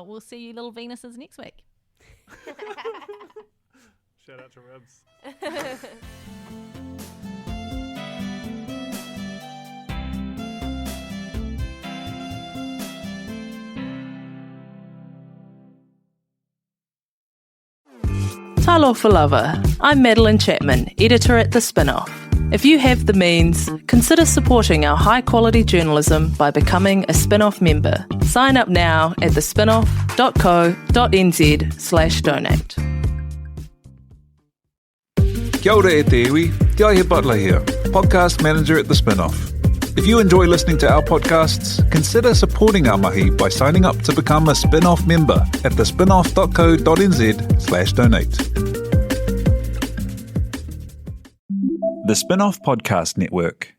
[SPEAKER 2] we'll see you little Venuses next week.
[SPEAKER 6] Shout out to Ribs.
[SPEAKER 13] Talo for Lover. I'm Madeline Chapman, editor at The Spinoff. If you have the means, consider supporting our high-quality journalism by becoming a Spinoff member. Sign up now at thespinoff.co.nz/donate.
[SPEAKER 1] Kia ora e te iwi, Te Aihe Butler here, podcast manager at The Spinoff. If you enjoy listening to our podcasts, consider supporting our mahi by signing up to become a Spinoff member at thespinoff.co.nz/donate. The Spinoff Podcast Network.